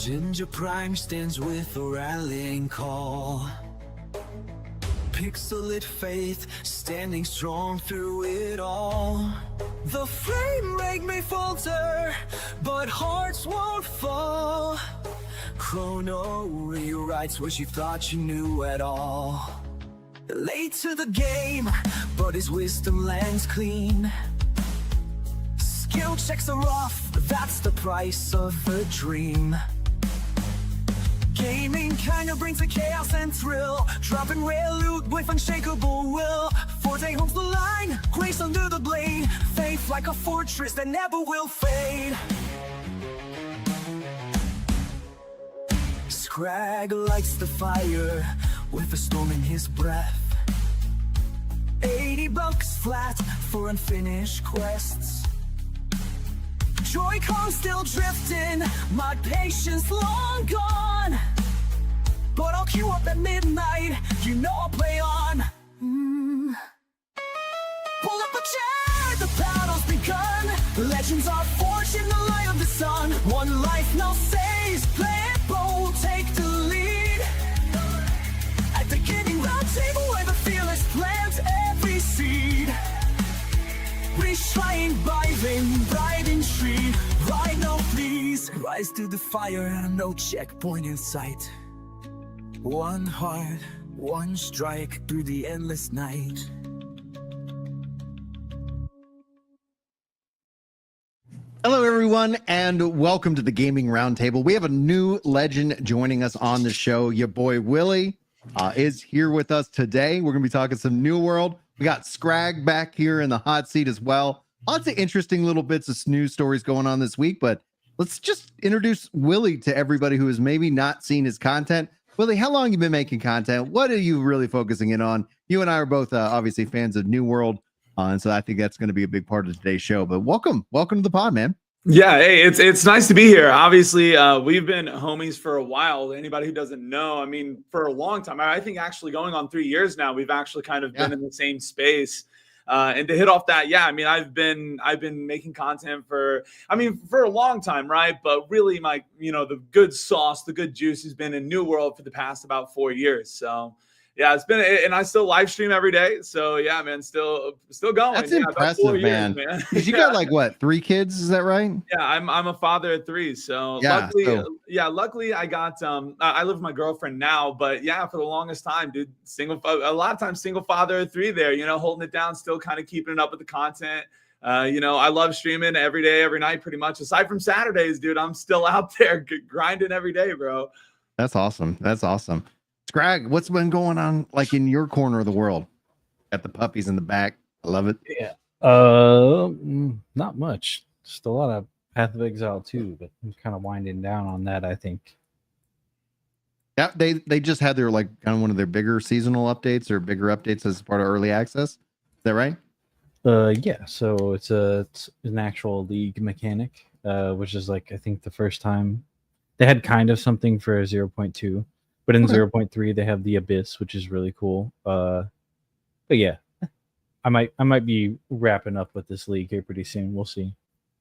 Ginger Prime stands with a rallying call. Pixelit faith standing strong through it all. The frame rate may falter, but hearts won't fall. Chrono rewrites what you thought you knew at all. Late to the game, but his wisdom lands clean. Skill checks are off, that's the price of a dream. Gaming kinda brings a chaos and thrill, dropping rare loot with unshakable will. Forte holds the line, grace under the blade, faith like a fortress that never will fade. Scrag lights the fire with a storm in his breath. $80 flat for unfinished quests. Joy-Con still drifting, my patience long gone. But I'll queue up at midnight, you know I'll play on. Pull up a chair, the battle's begun. Legends are forged in the light of the sun. One life now saves, play it bold, take the lead. At the GamingRoundtable where the fearless plant every seed. Reshrine bribing tree. Right now please, rise through the fire, no checkpoint in sight. One heart, one strike through the endless night. Hello, everyone, and welcome to the Gaming Roundtable. We have a new legend joining us on the show. Your boy Willie is here with us today. We're going to be talking some New World. We got Scrag back here in the hot seat as well. Lots of interesting little bits of news stories going on this week, but let's just introduce Willie to everybody who has maybe not seen his content. Willie, how long have you been making content? What are you really focusing in on? You and I are both obviously fans of New World. And so I think that's going to be a big part of today's show. But welcome to the pod, man. Yeah, hey, it's nice to be here. Obviously, we've been homies for a while. Anybody who doesn't know, I mean, for a long time. I think actually going on 3 years now, we've actually kind of been in the same space. And to hit off that, yeah, I mean, I've been making content for a long time, right? But really, my the good sauce, the good juice has been in New World for the past about 4 years. So. Yeah, it's been, and I still live stream every day. So yeah, man, still going. That's impressive, man. Because you got like what, 3 kids? Is that right? Yeah, I'm a father of 3. So yeah, luckily I got I live with my girlfriend now, but yeah, for the longest time, dude, a lot of times single father of 3 there, holding it down, still kind of keeping it up with the content. I love streaming every day, every night, pretty much. Aside from Saturdays, dude, I'm still out there grinding every day, bro. That's awesome. That's awesome. Scrag, what's been going on like in your corner of the world? Got the puppies in the back. I love it. Yeah. Not much. Just a lot of Path of Exile 2, but I'm kind of winding down on that, I think. Yeah, they just had their like kind of one of their bigger seasonal updates or bigger updates as part of early access. Is that right? Yeah. So it's an actual league mechanic, which is like I think the first time they had kind of something for 0.2. But in 0.3, they have the Abyss, which is really cool. But yeah, I might be wrapping up with this league here pretty soon. We'll see.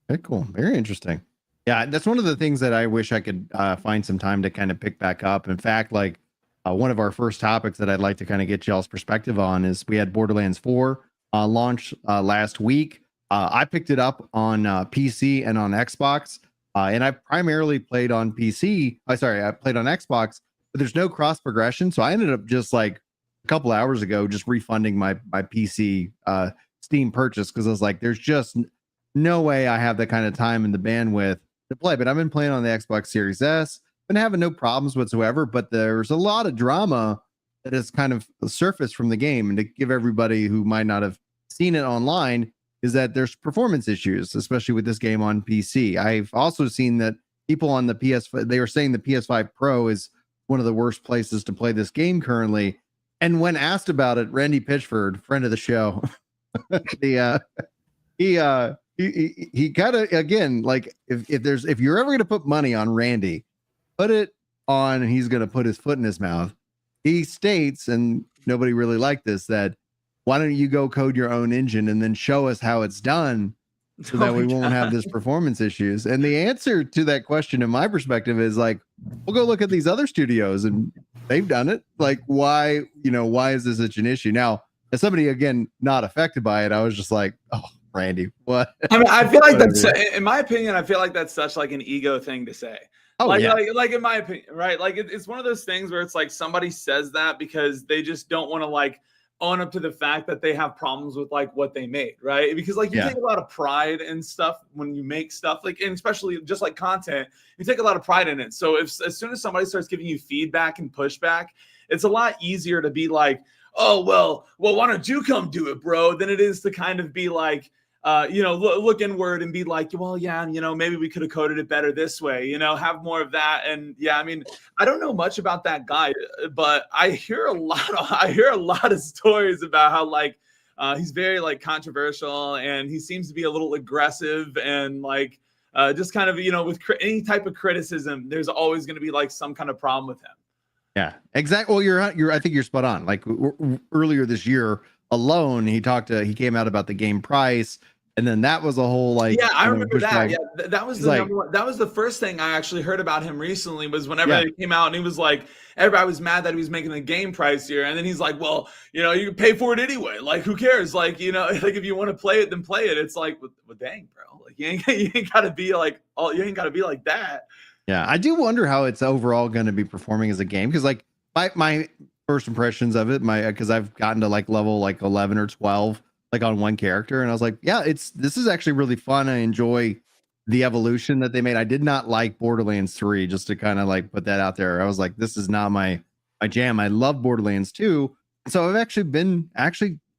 Okay, cool. Very interesting. Yeah, that's one of the things that I wish I could find some time to kind of pick back up. In fact, like one of our first topics that I'd like to kind of get y'all's perspective on is we had Borderlands 4 launch last week. I picked it up on PC and on Xbox, and I primarily played on PC. I played on Xbox. But there's no cross progression. So I ended up just like a couple hours ago, just refunding my PC Steam purchase. Cause I was like, there's just no way I have that kind of time and the bandwidth to play, but I've been playing on the Xbox Series S, been having no problems whatsoever, but there's a lot of drama that has kind of surfaced from the game. And to give everybody who might not have seen it online is that there's performance issues, especially with this game on PC. I've also seen that people on the PS5, they were saying the PS5 Pro is one of the worst places to play this game currently. And when asked about it, Randy Pitchford, friend of the show, he kind of, again, like if you're ever going to put money on Randy, put it on, he's going to put his foot in his mouth. He states, and nobody really liked this, that why don't you go code your own engine and then show us how it's done so that we won't have this performance issues? And the answer to that question, in my perspective, is like, we'll go look at these other studios and they've done it. Like, why, why is this such an issue? Now, as somebody, again, not affected by it, I was just like, oh, Randy, what? I mean, I feel like that's, Whatever. in my opinion, I feel like that's such like an ego thing to say. Oh, like, yeah. like in my opinion, right? Like it's one of those things where it's like somebody says that because they just don't want to like own up to the fact that they have problems with like what they made, right? Because like you Yeah. take a lot of pride in stuff when you make stuff, like, and especially just like content, you take a lot of pride in it. So if as soon as somebody starts giving you feedback and pushback, it's a lot easier to be like, oh, well, why don't you come do it, bro? Than it is to kind of be like, look inward and be like, well, yeah, maybe we could have coded it better this way, have more of that. And yeah, I mean, I don't know much about that guy, but I hear a lot of stories about how like he's very like controversial and he seems to be a little aggressive and like just kind of, with any type of criticism, there's always going to be like some kind of problem with him. Yeah, exactly. Well, I think you're spot on. Like earlier this year alone, he came out about the game price. And then that was a whole like, yeah, I remember that. Yeah, that was the like, number one. That was the first thing I actually heard about him recently. Was whenever they came out, and he was like, everybody was mad that he was making the game pricier, and then he's like, well, you can pay for it anyway. Like, who cares? Like, like if you want to play it, then play it. It's like, well, dang, bro, like you ain't got to be like, you ain't got to be like that. Yeah, I do wonder how it's overall going to be performing as a game because like my first impressions of it, because I've gotten to like level like 11 or 12. Like on one character, and I was like, yeah, this is actually really fun. I enjoy the evolution that they made. I did not like Borderlands 3, just to kind of like put that out there. I was like, this is not my jam. I love Borderlands 2. So I've actually been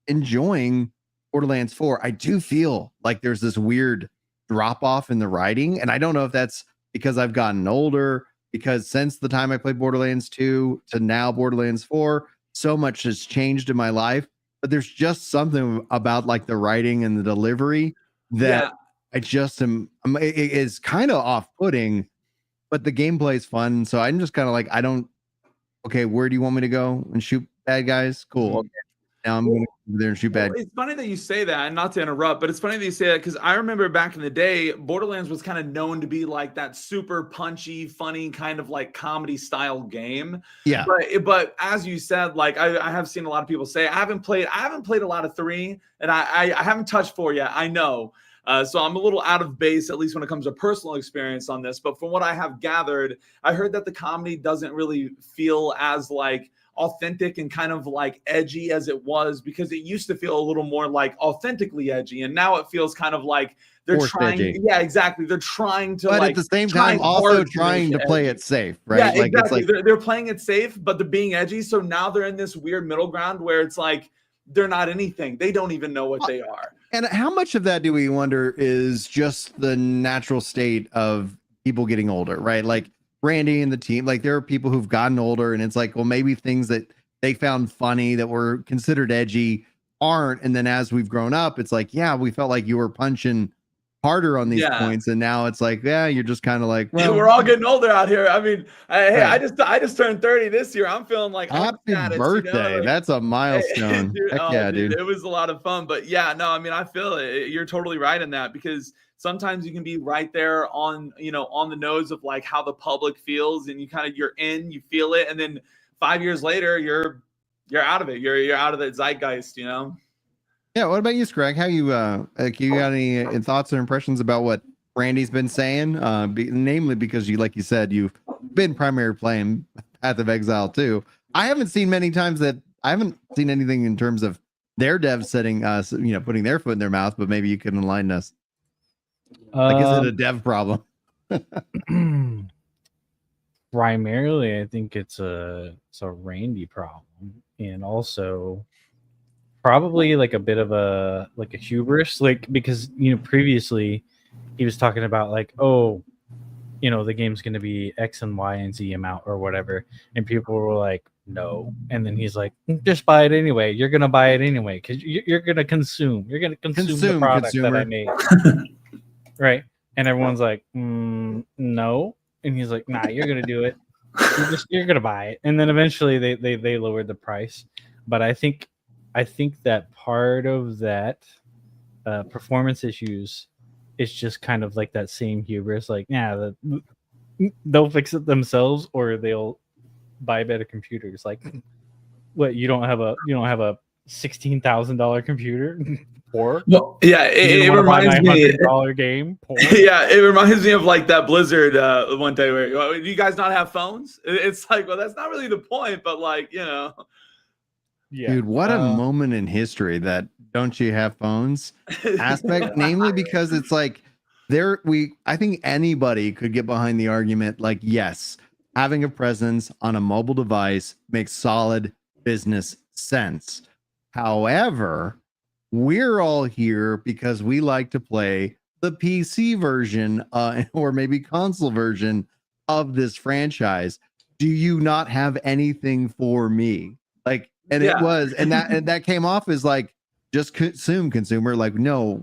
enjoying Borderlands 4. I do feel like there's this weird drop off in the writing, and I don't know if that's because I've gotten older, because since the time I played Borderlands 2 to now Borderlands 4, so much has changed in my life. But there's just something about like the writing and the delivery that I just it is kind of off-putting, but the gameplay is fun. So I'm just kind of like, okay, where do you want me to go and shoot bad guys? Cool. Okay. Now I'm going to go there and shoot bad. It's funny that you say that, and not to interrupt, but it's funny that you say that because I remember back in the day, Borderlands was kind of known to be like that super punchy, funny kind of like comedy style game. Yeah. But as you said, like I have seen a lot of people say I haven't played a lot of 3, and I haven't touched 4 yet. I know. So I'm a little out of base, at least when it comes to personal experience on this. But from what I have gathered, I heard that the comedy doesn't really feel as like authentic and kind of like edgy as it was, because it used to feel a little more like authentically edgy, and now it feels kind of like they're forced trying edgy. Yeah, exactly, they're trying to, but like, at the same time also trying to play it safe, right? Yeah, like exactly. It's like they're playing it safe, but they're being edgy. So now they're in this weird middle ground where it's like they're not anything, they don't even know what they are. And how much of that do we wonder is just the natural state of people getting older, right? Like Randy and the team, like there are people who've gotten older, and it's like, well, maybe things that they found funny that were considered edgy aren't. And then as we've grown up, it's like, yeah, we felt like you were punching harder on these points, and now it's like, yeah, you're just kind of like, well, we're all getting older out here. I mean, I just turned 30 this year. I'm feeling like happy birthday. Like, that's a milestone. Dude, dude. It was a lot of fun. But yeah, no, I mean, I feel it. You're totally right in that, because sometimes you can be right there on the nose of like how the public feels, and you feel it, and then 5 years later you're out of it. You're out of the zeitgeist, Yeah, what about you, Scrag? How you got any thoughts or impressions about what Randy's been saying? Namely because like you said, you've been primarily playing Path of Exile too. I haven't seen anything in terms of their devs setting putting their foot in their mouth, but maybe you can enlighten us. Like, is it a dev problem? Primarily, I think it's a Randy problem, and also probably like a bit of a hubris, like, because previously he was talking about like, oh, the game's going to be X and Y and Z amount or whatever, and people were like, no, and then he's like, just buy it anyway. You're going to buy it anyway because you're going to consume. You're going to consume the product that I made, right? And everyone's like, no. And he's like, nah, you're going to do it. You're going to buy it. And then eventually they lowered the price. But I think that part of that performance issues is just kind of like that same hubris. Like, yeah, they'll fix it themselves, or they'll buy better computers. Like, what, you don't have a $16,000 computer? Poor. Well, yeah, You it want to buy reminds me. $900 game? Poor. Yeah, it reminds me of like that Blizzard one day where do you guys not have phones? It's like, well, that's not really the point, but like, Yeah. Dude, what a moment in history that don't you have phones aspect, namely because it's like I think anybody could get behind the argument like, yes, having a presence on a mobile device makes solid business sense. However, we're all here because we like to play the PC version or maybe console version of this franchise. Do you not have anything for me? Like, and Yeah. it was, and that came off as like, just consumer. Like, no,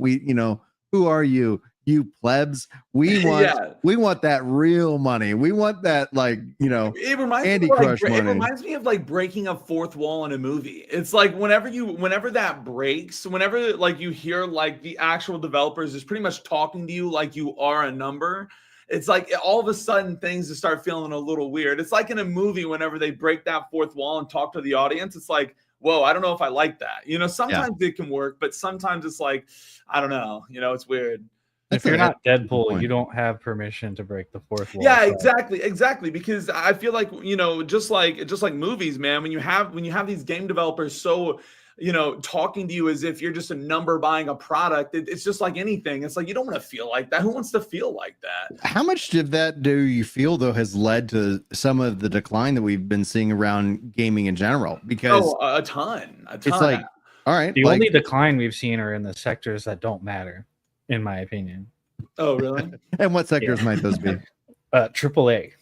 who are you? You plebs. We want that real money. We want that, like, it reminds Andy me of Crush like, money. It reminds me of like breaking a fourth wall in a movie. It's like whenever that breaks, whenever like you hear like the actual developers is pretty much talking to you like you are a number. It's like all of a sudden things just start feeling a little weird. It's like in a movie, whenever they break that fourth wall and talk to the audience, it's like, whoa, I don't know if I like that. Sometimes it can work, but sometimes it's like, I don't know, it's weird. If you're not Deadpool, you don't have permission to break the fourth wall. Yeah, exactly. Because I feel like, just like movies, man, when you have these game developers so, talking to you as if you're just a number buying a product, it's just like anything. It's like, you don't want to feel like that. Who wants to feel like that? How much of that do you feel, though, has led to some of the decline that we've been seeing around gaming in general? Because a ton. It's like, all right. The only decline we've seen are in the sectors that don't matter, in my opinion. Oh, really? And what sectors might those be? AAA.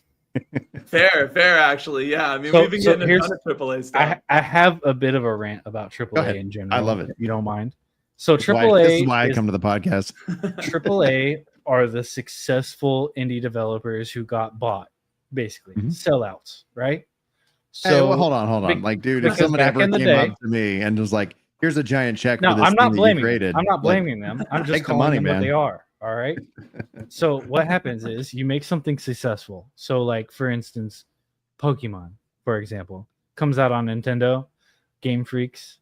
Fair, actually. Yeah, I mean, we've been getting a ton of AAA stuff. I have a bit of a rant about AAA in general. I love it. If you don't mind. So AAA. This is why I come to the podcast. AAA are the successful indie developers who got bought, basically sellouts, right? So hey, well, hold on. Like, dude, if somebody ever came up to me and was like, "Here's a giant check for this I'm not thing blaming that you created," I'm not blaming them. I'm just calling money, them man. what they are. All right. So what happens is you make something successful. So, like, for instance, Pokemon, for example, comes out on Nintendo, Game Freaks.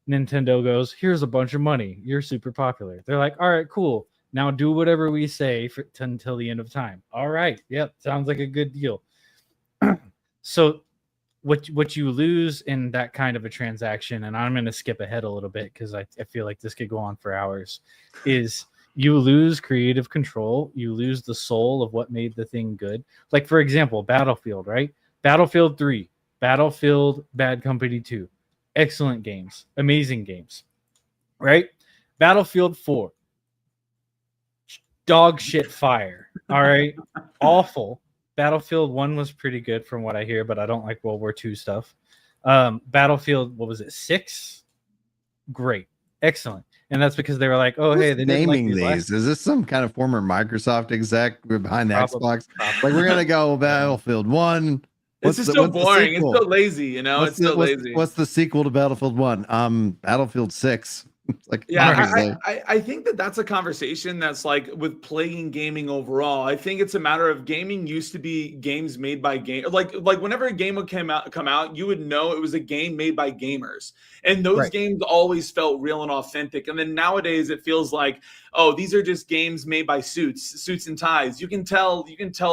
Nintendo goes, "Here's a bunch of money. You're super popular." They're like, "All right, cool. Now do whatever we say until the end of time." All right. Yep. Sounds like a good deal. So what you lose in that kind of a transaction, and I'm going to skip ahead a little bit because I feel like this could go on for hours, is you lose creative control. You lose the soul of what made the thing good. Like, for example, Battlefield, right? Battlefield 3, Battlefield Bad Company 2. Excellent games. Amazing games. Right? Battlefield 4. Dog shit fire. All right? Awful. Battlefield 1 was pretty good from what I hear, but I don't like World War II stuff. Battlefield, what was it, 6? Great. Excellent. And that's because they were like, oh, hey, they're naming these. Is this some kind of former Microsoft exec behind the Xbox? Like, we're going to go Battlefield 1. It's just so boring. It's so lazy, It's so lazy. What's the sequel to Battlefield 1? Battlefield 6. It's like, yeah, I think that's a conversation that's like with playing gaming overall. I think it's a matter of gaming used to be games made by like whenever a game would come out, you would know it was a game made by gamers, and those games always felt real and authentic. And then nowadays it feels like, oh, these are just games made by suits and ties. You can tell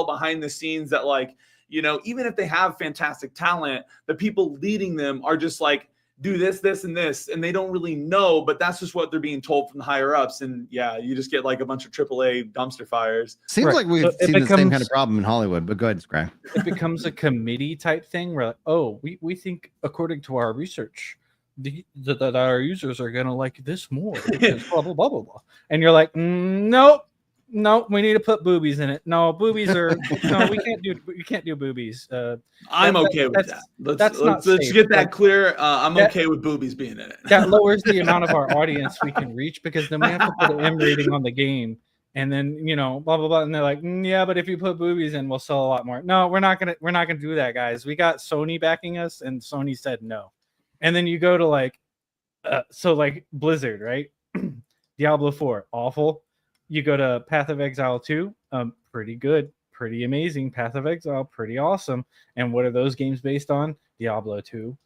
behind the scenes that, like, even if they have fantastic talent, the people leading them are just like, do this, and this, and they don't really know, but that's just what they're being told from the higher ups. And yeah, you just get like a bunch of AAA dumpster fires. Seems like we've seen the same kind of problem in Hollywood, but go ahead, Scry. It becomes a committee type thing where, like, oh, we think according to our research that our users are going to like this more because blah, blah, blah, blah, blah. And you're like, nope, we need to put boobies in it. No, boobies are no, we can't do boobies. I'm okay with that. Let's get that clear. I'm okay with boobies being in it. That lowers the amount of our audience we can reach, because then we have to put an M rating on the game, and then blah blah blah, and they're like, yeah, but if you put boobies in, we'll sell a lot more. No, we're not gonna do that, guys. We got Sony backing us, and Sony said no. And then you go to like Blizzard, right? Diablo 4, awful. You go to Path of Exile 2, pretty good. pretty amazing. Path of Exile, pretty awesome. And what are those games based on? Diablo 2.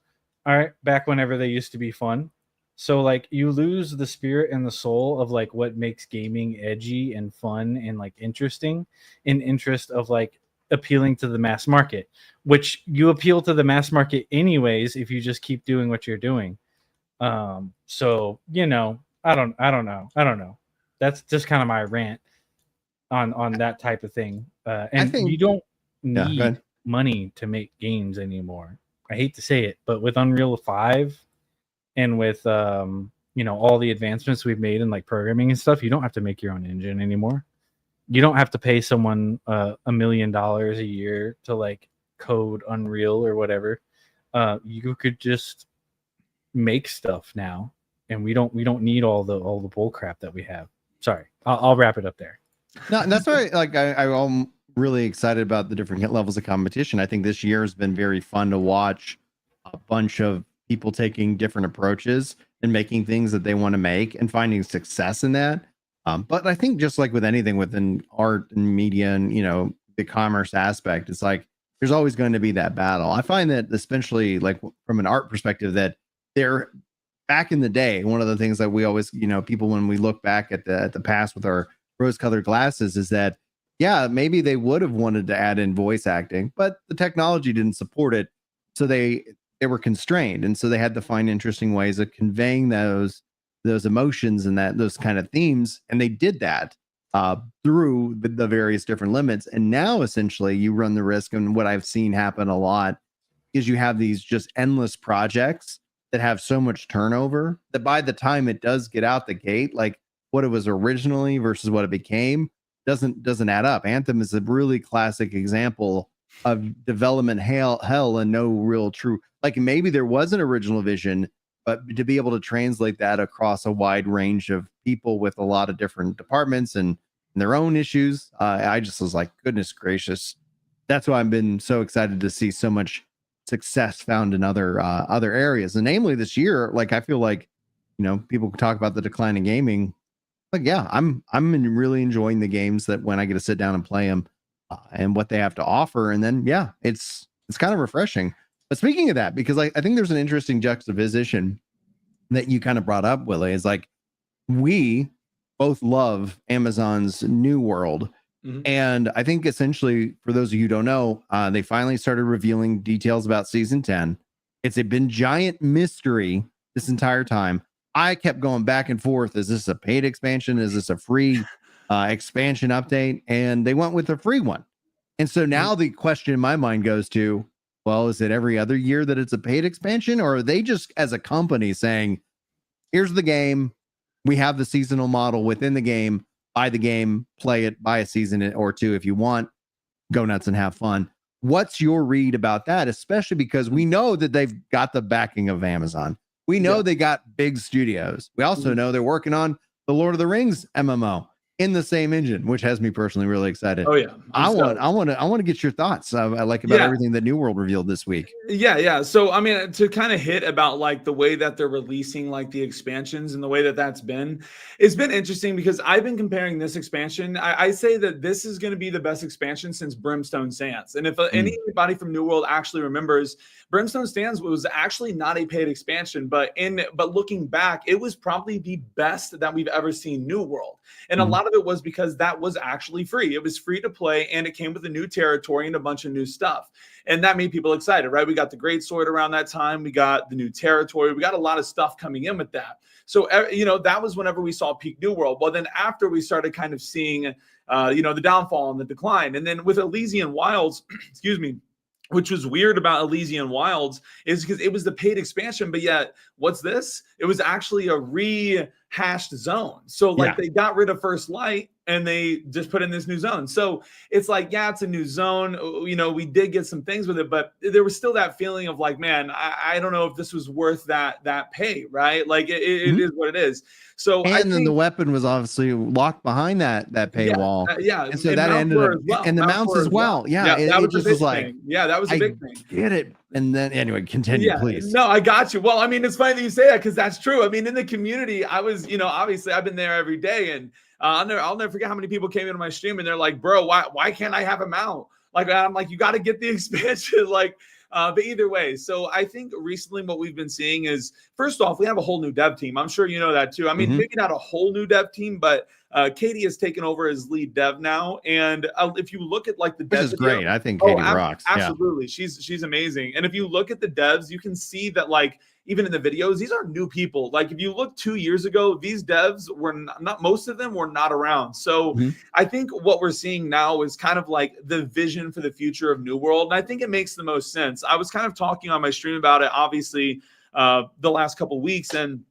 All right, back whenever they used to be fun. So like you lose the spirit and the soul of like what makes gaming edgy and fun and like interesting in interest of like appealing to the mass market, which you appeal to the mass market anyways if you just keep doing what you're doing. So you know, I don't know. That's just kind of my rant on that type of thing. And you don't need money to make games anymore. I hate to say it, but with Unreal 5 and with you know, all the advancements we've made in like programming and stuff, you don't have to make your own engine anymore. You don't have to pay someone $1 million a year to like code Unreal or whatever. You could just make stuff now, and we don't need all the bull crap that we have. Sorry, I'll wrap it up there. No, that's why I'm really excited about the different levels of competition. I think this year has been very fun to watch a bunch of people taking different approaches and making things that they want to make and finding success in that. But I think just like with anything within art and media and, you know, the commerce aspect, it's like there's always going to be that battle. I find that especially like from an art perspective, that they're back in the day, one of the things that we always, you know, people, when we look back at the past with our rose-colored glasses, is that, yeah, maybe they would have wanted to add in voice acting, but the technology didn't support it. So they were constrained. And so they had to find interesting ways of conveying those emotions and those kind of themes. And they did that through the various different limits. And now essentially you run the risk, and what I've seen happen a lot is you have these just endless projects that have so much turnover that by the time it does get out the gate, like what it was originally versus what it became doesn't add up. Anthem is a really classic example of development hell and no real true, like maybe there was an original vision, but to be able to translate that across a wide range of people with a lot of different departments and their own issues, I just was like, goodness gracious. That's why I've been so excited to see so much success found in other areas. And namely this year, like I feel like, you know, people talk about the decline in gaming. Like, yeah, I'm really enjoying the games that when I get to sit down and play them and what they have to offer. And then, yeah, it's kind of refreshing. But speaking of that, because I think there's an interesting juxtaposition that you kind of brought up, Willie, is like we both love Amazon's New World. Mm-hmm. And I think essentially, for those of you who don't know, they finally started revealing details about season 10. It's been giant mystery this entire time. I kept going back and forth. Is this a paid expansion? Is this a free expansion update? And they went with a free one. And so now the question in my mind goes to, well, is it every other year that it's a paid expansion? Or are they just as a company saying, here's the game. We have the seasonal model within the game. Buy the game, play it, buy a season or two if you want, go nuts and have fun. What's your read about that? Especially because we know that they've got the backing of Amazon. We know they got big studios. We also know they're working on the Lord of the Rings MMO in the same engine, which has me personally really excited. Oh yeah, I want to get your thoughts. I like about everything that New World revealed this week. Yeah. So I mean, to kind of hit about like the way that they're releasing like the expansions and the way that that's been, it's been interesting because I've been comparing this expansion. I say that this is going to be the best expansion since Brimstone Sands. And if anybody from New World actually remembers, Brimstone Sands was actually not a paid expansion, but looking back, it was probably the best that we've ever seen New World. And a lot of it was because that was actually free. It was free to play, and it came with a new territory and a bunch of new stuff. And that made people excited, right? We got the Great Sword around that time. We got the new territory. We got a lot of stuff coming in with that. So, you know, that was whenever we saw peak New World. Well, then after we started kind of seeing, you know, the downfall and the decline. And then with Elysian Wilds, excuse me, which was weird about Elysian Wilds is because it was the paid expansion, but yet what's this? It was actually a rehashed zone. So like they got rid of First Light and they just put in this new zone. So it's like, yeah, it's a new zone. You know, we did get some things with it, but there was still that feeling of like, man, I don't know if this was worth that pay, right? Like it is what it is. So then the weapon was obviously locked behind that paywall. And so that ended up, and the mounts as well. Yeah, that was just a big like, thing. Yeah, that was a big thing. Get it. And then anyway, continue, please. No, I got you. Well, I mean, it's funny that you say that because that's true. I mean, in the community, I was, you know, obviously I've been there every day, and I'll never forget how many people came into my stream and they're like, bro, why can't I have a mount? Like, I'm like, you got to get the expansion. Like, but either way, so I think recently what we've been seeing is, first off, we have a whole new dev team. I'm sure you know that too. I mean, maybe not a whole new dev team, but Katie has taken over as lead dev now. And if you look at like the devs, which is great. I think Katie rocks. Absolutely. Yeah. She's amazing. And if you look at the devs, you can see that like, even in the videos, these are new people. Like if you look 2 years ago, these devs were not, most of them were not around. So I think what we're seeing now is kind of like the vision for the future of New World. And I think it makes the most sense. I was kind of talking on my stream about it, obviously, the last couple of weeks. And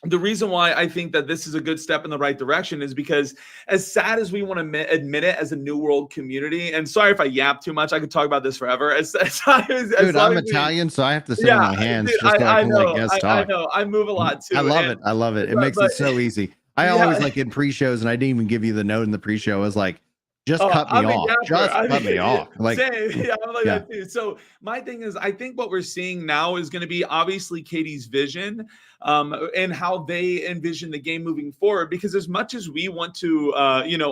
the reason why I think that this is a good step in the right direction is because as sad as we want to admit it as a New World community, and sorry if I yap too much, I could talk about this forever. Dude, I'm Italian, so I have to sit on my hands just so I can like guest talk. I know. I move a lot too. I love it. I love it. It makes it so easy. I always like in pre-shows, and I didn't even give you the note in the pre-show. I was like, just cut me off. Just cut me off. Like, yeah, I'm like that too. So my thing is, I think what we're seeing now is going to be obviously Katie's vision and how they envision the game moving forward. Because as much as we want to,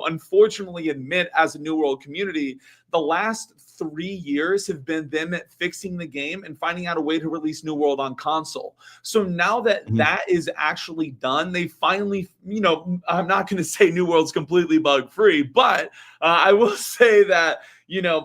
unfortunately admit as a New World community, the last 3 years have been them fixing the game and finding out a way to release New World on console. So now that that is actually done, they finally, I'm not going to say New World's completely bug free, but I will say that,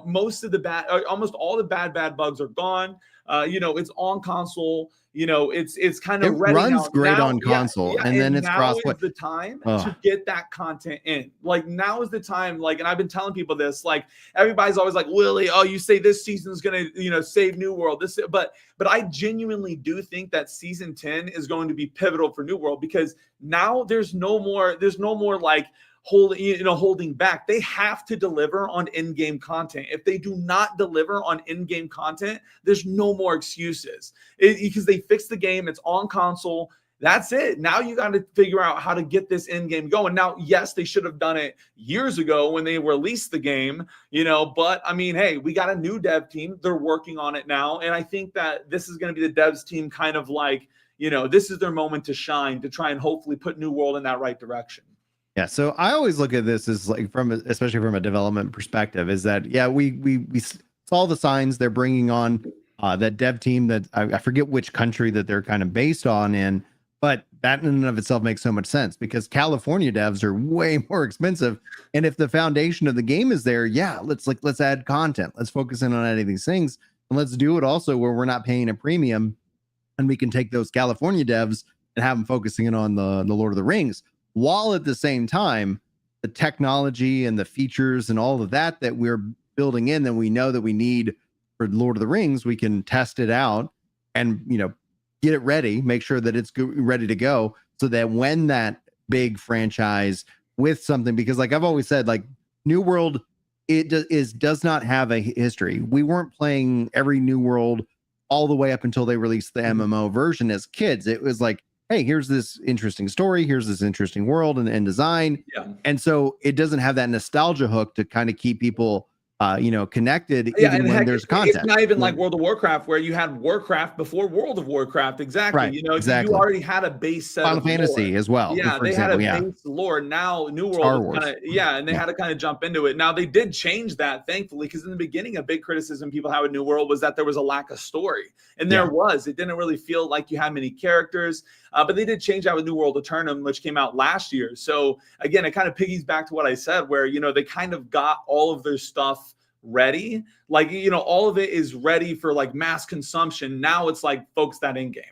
most of the almost all the bad bugs are gone. It's on console. It's kind of ready runs now. Great on console, and then it's crossplay. Now is the time to get that content in. Like now is the time. Like, and I've been telling people this. Like everybody's always like, Willie, oh, you say this season's gonna, save New World. But I genuinely do think that season 10 is going to be pivotal for New World because now there's no more like holding back. They have to deliver on in-game content. If they do not deliver on in-game content, there's no more excuses because they fixed the game. It's on console. That's it. Now you got to figure out how to get this in-game going. Now, yes, they should have done it years ago when they released the game, but I mean, hey, we got a new dev team. They're working on it now. And I think that this is going to be the devs team kind of like, this is their moment to shine, to try and hopefully put New World in that right direction. Yeah, so I always look at this as like especially from a development perspective, is that we saw the signs they're bringing on that dev team that I forget which country that they're kind of based on in, but that in and of itself makes so much sense because California devs are way more expensive, and if the foundation of the game is there, let's add content, let's focus in on adding these things, and let's do it also where we're not paying a premium, and we can take those California devs and have them focusing in on the Lord of the Rings. While at the same time, the technology and the features and all of that we're building in that we know that we need for Lord of the Rings, we can test it out and, get it ready, make sure that it's ready to go so that when that big franchise with something, because like I've always said, like New World, it does not have a history. We weren't playing every New World all the way up until they released the MMO version as kids. It was like, hey, here's this interesting story, here's this interesting world and design. Yeah. And so it doesn't have that nostalgia hook to kind of keep people connected even when there's content. It's not even like World of Warcraft where you had Warcraft before World of Warcraft. Exactly. Right. You already had a base set. Final Fantasy as well. Yeah, they had a base lore. Now New World and they had to kind of jump into it. Now they did change that, thankfully, because in the beginning a big criticism people had with New World was that there was a lack of story. And there was. It didn't really feel like you had many characters. But they did change that with New World Eternum, which came out last year. So again, it kind of piggies back to what I said, where, they kind of got all of their stuff ready. Like, all of it is ready for like mass consumption. Now it's like focus that in game.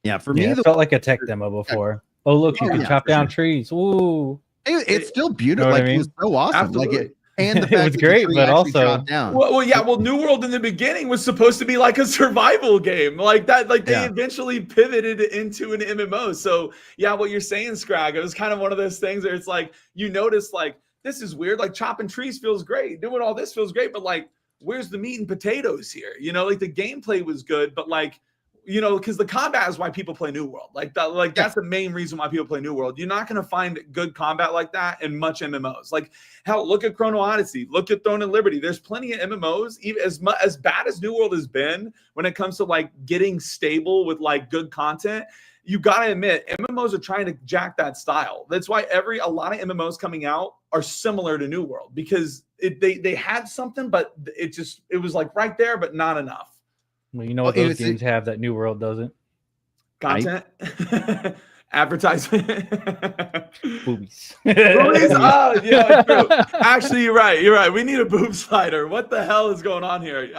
Yeah. For me, it felt like a tech demo before. Oh, look, you can chop down trees. Ooh. It's still beautiful. Like, it was so awesome. Absolutely. Like and the fact it was great, but also well, New World in the beginning was supposed to be like a survival game, like that. Like they eventually pivoted into an MMO. So what you're saying, Scrag, it was kind of one of those things where it's like you notice, like this is weird. Like chopping trees feels great, doing all this feels great, but like where's the meat and potatoes here? Like the gameplay was good, but like. Because the combat is why people play New World. That's the main reason why people play New World. You're not going to find good combat like that in much MMOs. Like, hell, look at Chrono Odyssey. Look at Throne and Liberty. There's plenty of MMOs, even as bad as New World has been when it comes to like getting stable with like good content. you gotta admit, MMOs are trying to jack that style. That's why a lot of MMOs coming out are similar to New World, because they had something, but it was like right there, but not enough. Well, you know what those games have that New World doesn't? Content, advertisement, Boobies. Boobies? Oh, yeah, true. Actually, you're right. We need a boob slider. What the hell is going on here?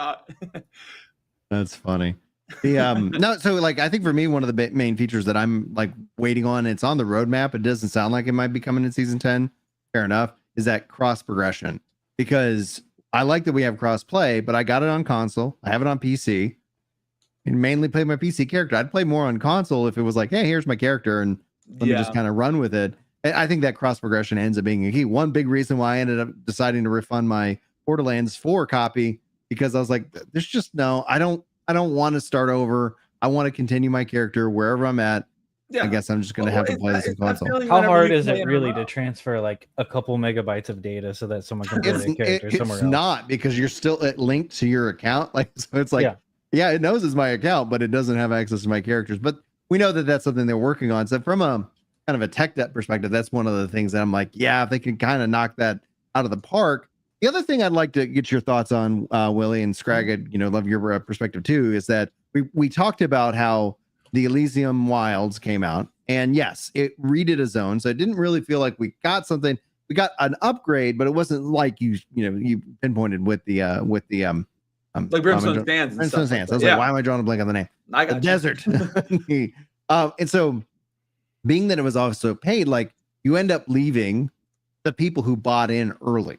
That's funny. No, so like I think for me, one of the main features that I'm like waiting on, it's on the roadmap. It doesn't sound like it might be coming in season 10. Fair enough. Is that cross progression? Because I like that we have cross play, but I got it on console. I have it on PC. And mainly play my PC character. I'd play more on console if it was like, hey, here's my character, and let me just kind of run with it. And I think that cross progression ends up being a key. One big reason why I ended up deciding to refund my Borderlands 4 copy, because I was like, there's just no, I don't want to start over. I want to continue my character wherever I'm at. I guess I'm just going to have to play this on console. How hard is it really to transfer like a couple megabytes of data so that someone can play their character somewhere else? It's not, because you're still linked to your account. Like, so it's like, yeah, it knows it's my account, but it doesn't have access to my characters. But we know that that's something they're working on. So from a kind of a tech debt perspective, that's one of the things that I'm like, yeah, if they can kind of knock that out of the park. The other thing I'd like to get your thoughts on, Willie and Scrag, love your perspective too, is that we talked about how the Elysium Wilds came out, and yes, it redid a zone, so it didn't really feel like we got something. We got an upgrade, but it wasn't like you pinpointed with the like Brimstone Sands. Brimstone Sands. I was like, why am I drawing a blank on the name? I got desert. And so, being that it was also paid, like you end up leaving the people who bought in early.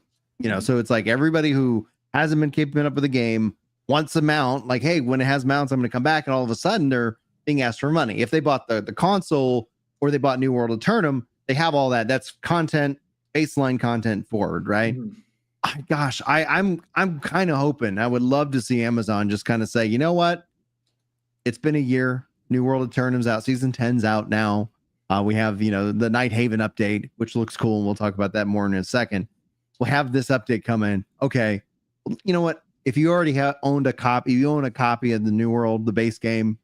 So it's like everybody who hasn't been keeping up with the game wants a mount. Like, hey, when it has mounts, I'm going to come back, and all of a sudden they're being asked for money. If they bought the console or they bought New World Eternum, they have all that. That's content, baseline content forward, right? Mm-hmm. Gosh, I'm kind of hoping. I would love to see Amazon just kind of say, you know what? It's been a year. New World Eternum's out. Season 10's out now. We have, the Night Haven update, which looks cool, and we'll talk about that more in a second. We'll have this update come in. Okay, you know what? If you already owned a copy, you own a copy of the New World, the base game,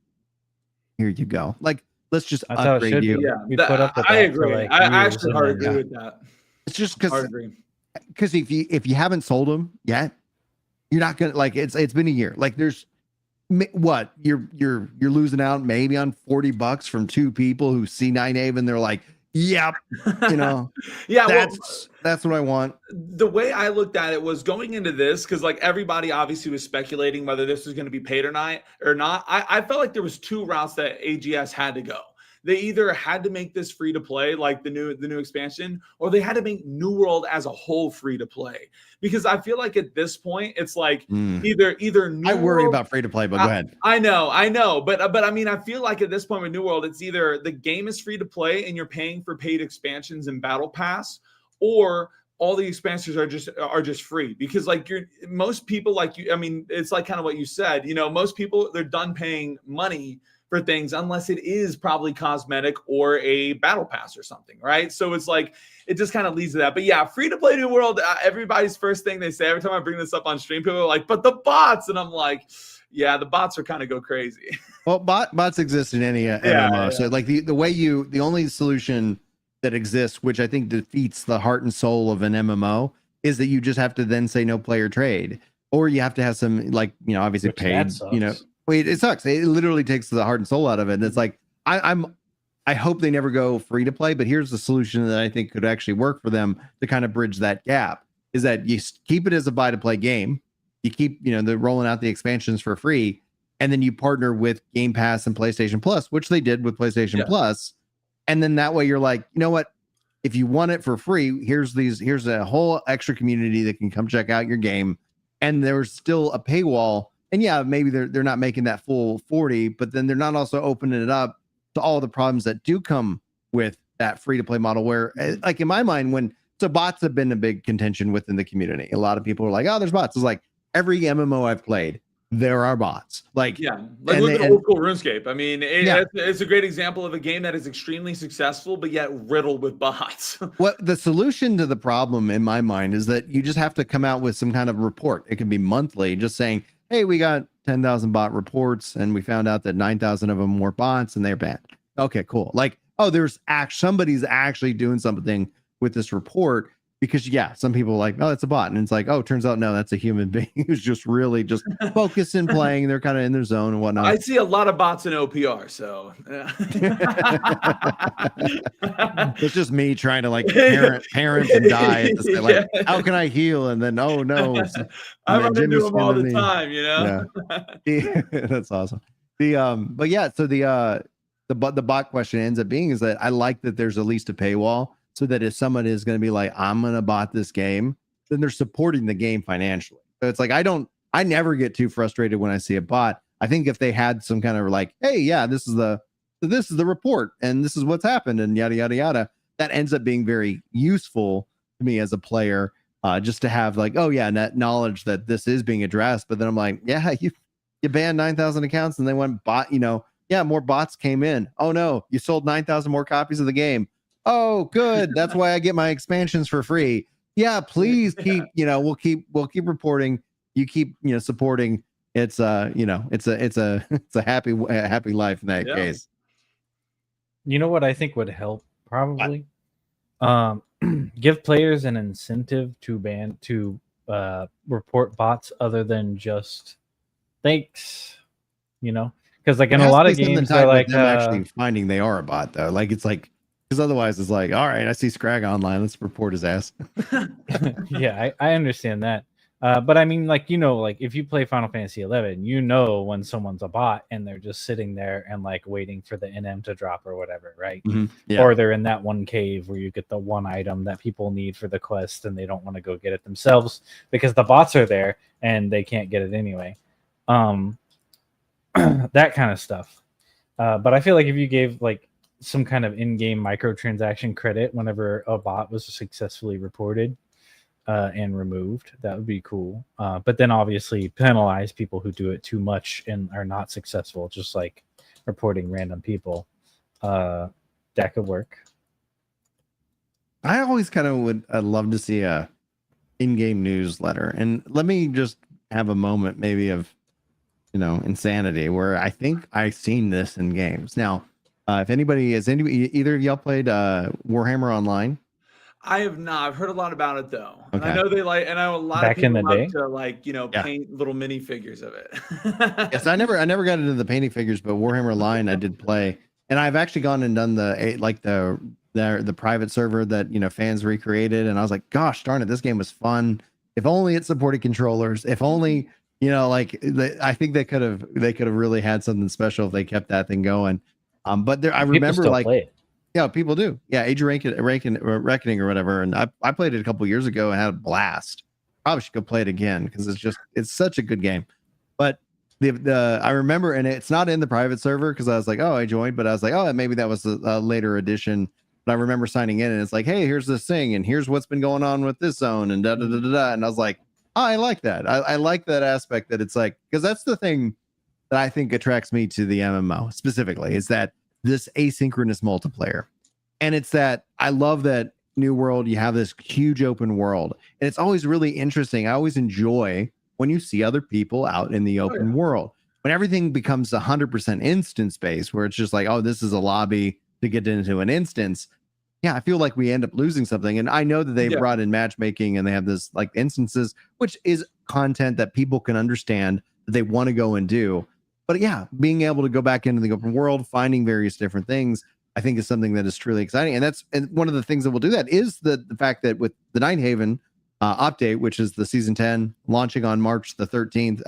here you go. Like, let's just upgrade you. Yeah, we put up with I that agree. for like I years, actually hard agree with that. It's just Hard because if you haven't sold them yet, you're not gonna like. It's been a year. Like, there's what you're losing out maybe on $40 from two people who see Night Haven. They're like, yep, yeah, that's what I want. The way I looked at it was going into this, because like everybody obviously was speculating whether this was going to be paid or not. I felt like there was two routes that AGS had to go. They either had to make this free to play, like the new expansion, or they had to make New World as a whole free to play. Because I feel like at this point, it's like either New I worry World, about free to play, but go ahead. I know, but I mean, I feel like at this point with New World, it's either the game is free to play and you're paying for paid expansions and Battle Pass, or all the expansions are just free. Because like most people, like you, I mean, it's like kind of what you said. Most people, they're done paying money for things unless it is probably cosmetic or a battle pass or something, right? So it's like it just kind of leads to that. But yeah, free to play New World, everybody's first thing they say every time I bring this up on stream, people are like, but the bots, and I'm like, yeah, the bots are kind of go crazy. Well, bots exist in any MMO. Yeah. So like the only solution that exists, which I think defeats the heart and soul of an MMO, is that you just have to then say no player trade, or you have to have some obviously Which paid, Wait, it sucks. It literally takes the heart and soul out of it. And it's like, I hope they never go free to play, but here's the solution that I think could actually work for them to kind of bridge that gap, is that you keep it as a buy to play game. You keep, they're rolling out the expansions for free, and then you partner with Game Pass and PlayStation Plus, which they did with PlayStation Plus. And then that way you're like, you know what? If you want it for free, here's a whole extra community that can come check out your game. And there's still a paywall. And yeah, maybe they're not making that full 40, but then they're not also opening it up to all the problems that do come with that free to play model, where like in my mind, bots have been a big contention within the community. A lot of people are like, oh, there's bots. It's like every MMO I've played, there are bots. Like, yeah, like look at old school RuneScape. I mean, it's a great example of a game that is extremely successful, but yet riddled with bots. What the solution to the problem in my mind is that you just have to come out with some kind of report. It can be monthly, just saying, hey, we got 10,000 bot reports, and we found out that 9,000 of them were bots, and they're banned. Okay, cool. Like, oh, somebody's actually doing something with this report, because some people are like, oh, it's a bot, and it's like, oh, turns out no, that's a human being who's just really just focused and playing. They're kind of in their zone and whatnot. I see a lot of bots in OPR, so it's just me trying to like parent and die. Like, how can I heal? And then, oh no, I run into them all the time, Yeah. That's awesome. But yeah, so the bot question ends up being is that I like that there's at least a paywall, so that if someone is going to be like, I'm going to bot this game, then they're supporting the game financially. So it's like, I never get too frustrated when I see a bot. I think if they had some kind of like, hey, yeah, this is the report and this is what's happened and yada, yada, yada, that ends up being very useful to me as a player, just to have like, oh yeah, net knowledge that this is being addressed. But then I'm like, yeah, you banned 9,000 accounts and they went bot, more bots came in. Oh no, you sold 9,000 more copies of the game. Oh, good. That's why I get my expansions for free. Yeah, please keep, we'll keep reporting. You keep, supporting. It's it's a happy life in that case. You know what I think would help probably? Give players an incentive to report bots other than just thanks, because like in a lot of games they're like them actually finding they are a bot though. Like it's like, because otherwise it's like, all right, I see Scrag online, let's report his ass. Yeah, I understand that. But I mean, like, like if you play Final Fantasy 11, when someone's a bot and they're just sitting there and like waiting for the NM to drop or whatever, right? Mm-hmm. Yeah. Or they're in that one cave where you get the one item that people need for the quest and they don't want to go get it themselves because the bots are there and they can't get it anyway. That kind of stuff. But I feel like if you gave like some kind of in-game microtransaction credit whenever a bot was successfully reported and removed, that would be cool. But then obviously penalize people who do it too much and are not successful, just like reporting random people. That could work. I always kind of I'd love to see a in-game newsletter. And let me just have a moment maybe of, insanity, where I think I've seen this in games. Now, if either of y'all played Warhammer Online? I have not. I've heard a lot about it though. Okay. And I know and I know a lot Back of people in the day? love to paint little mini figures of it. Yes, I never got into the painting figures, but Warhammer Online I did play, and I've actually gone and done the private server that fans recreated, and I was like, gosh darn it, this game was fun. If only it supported controllers. If only I think they could have really had something special if they kept that thing going. But I remember play it. Yeah, people do. Yeah, Age of Reckoning or whatever. And I played it a couple years ago and had a blast. Probably should go play it again because it's such a good game. But I remember, and it's not in the private server because I was like, oh, I joined, but I was like, oh, maybe that was a later edition. But I remember signing in and it's like, hey, here's this thing and here's what's been going on with this zone and da da da da da. And I was like, oh, I like that. I like that aspect that it's like, because that's the thing that I think attracts me to the MMO specifically, is that this asynchronous multiplayer. And it's that I love that New World, you have this huge open world. And it's always really interesting. I always enjoy when you see other people out in the open world. When everything becomes 100% instance based, where it's just like, oh, this is a lobby to get into an instance. Yeah, I feel like we end up losing something. And I know that they've brought in matchmaking and they have this like instances, which is content that people can understand that they want to go and do. But yeah, being able to go back into the open world, finding various different things, I think is something that is truly exciting. And one of the things that will do that is the fact that with the Nighthaven update, which is the season 10 launching on October the 13th.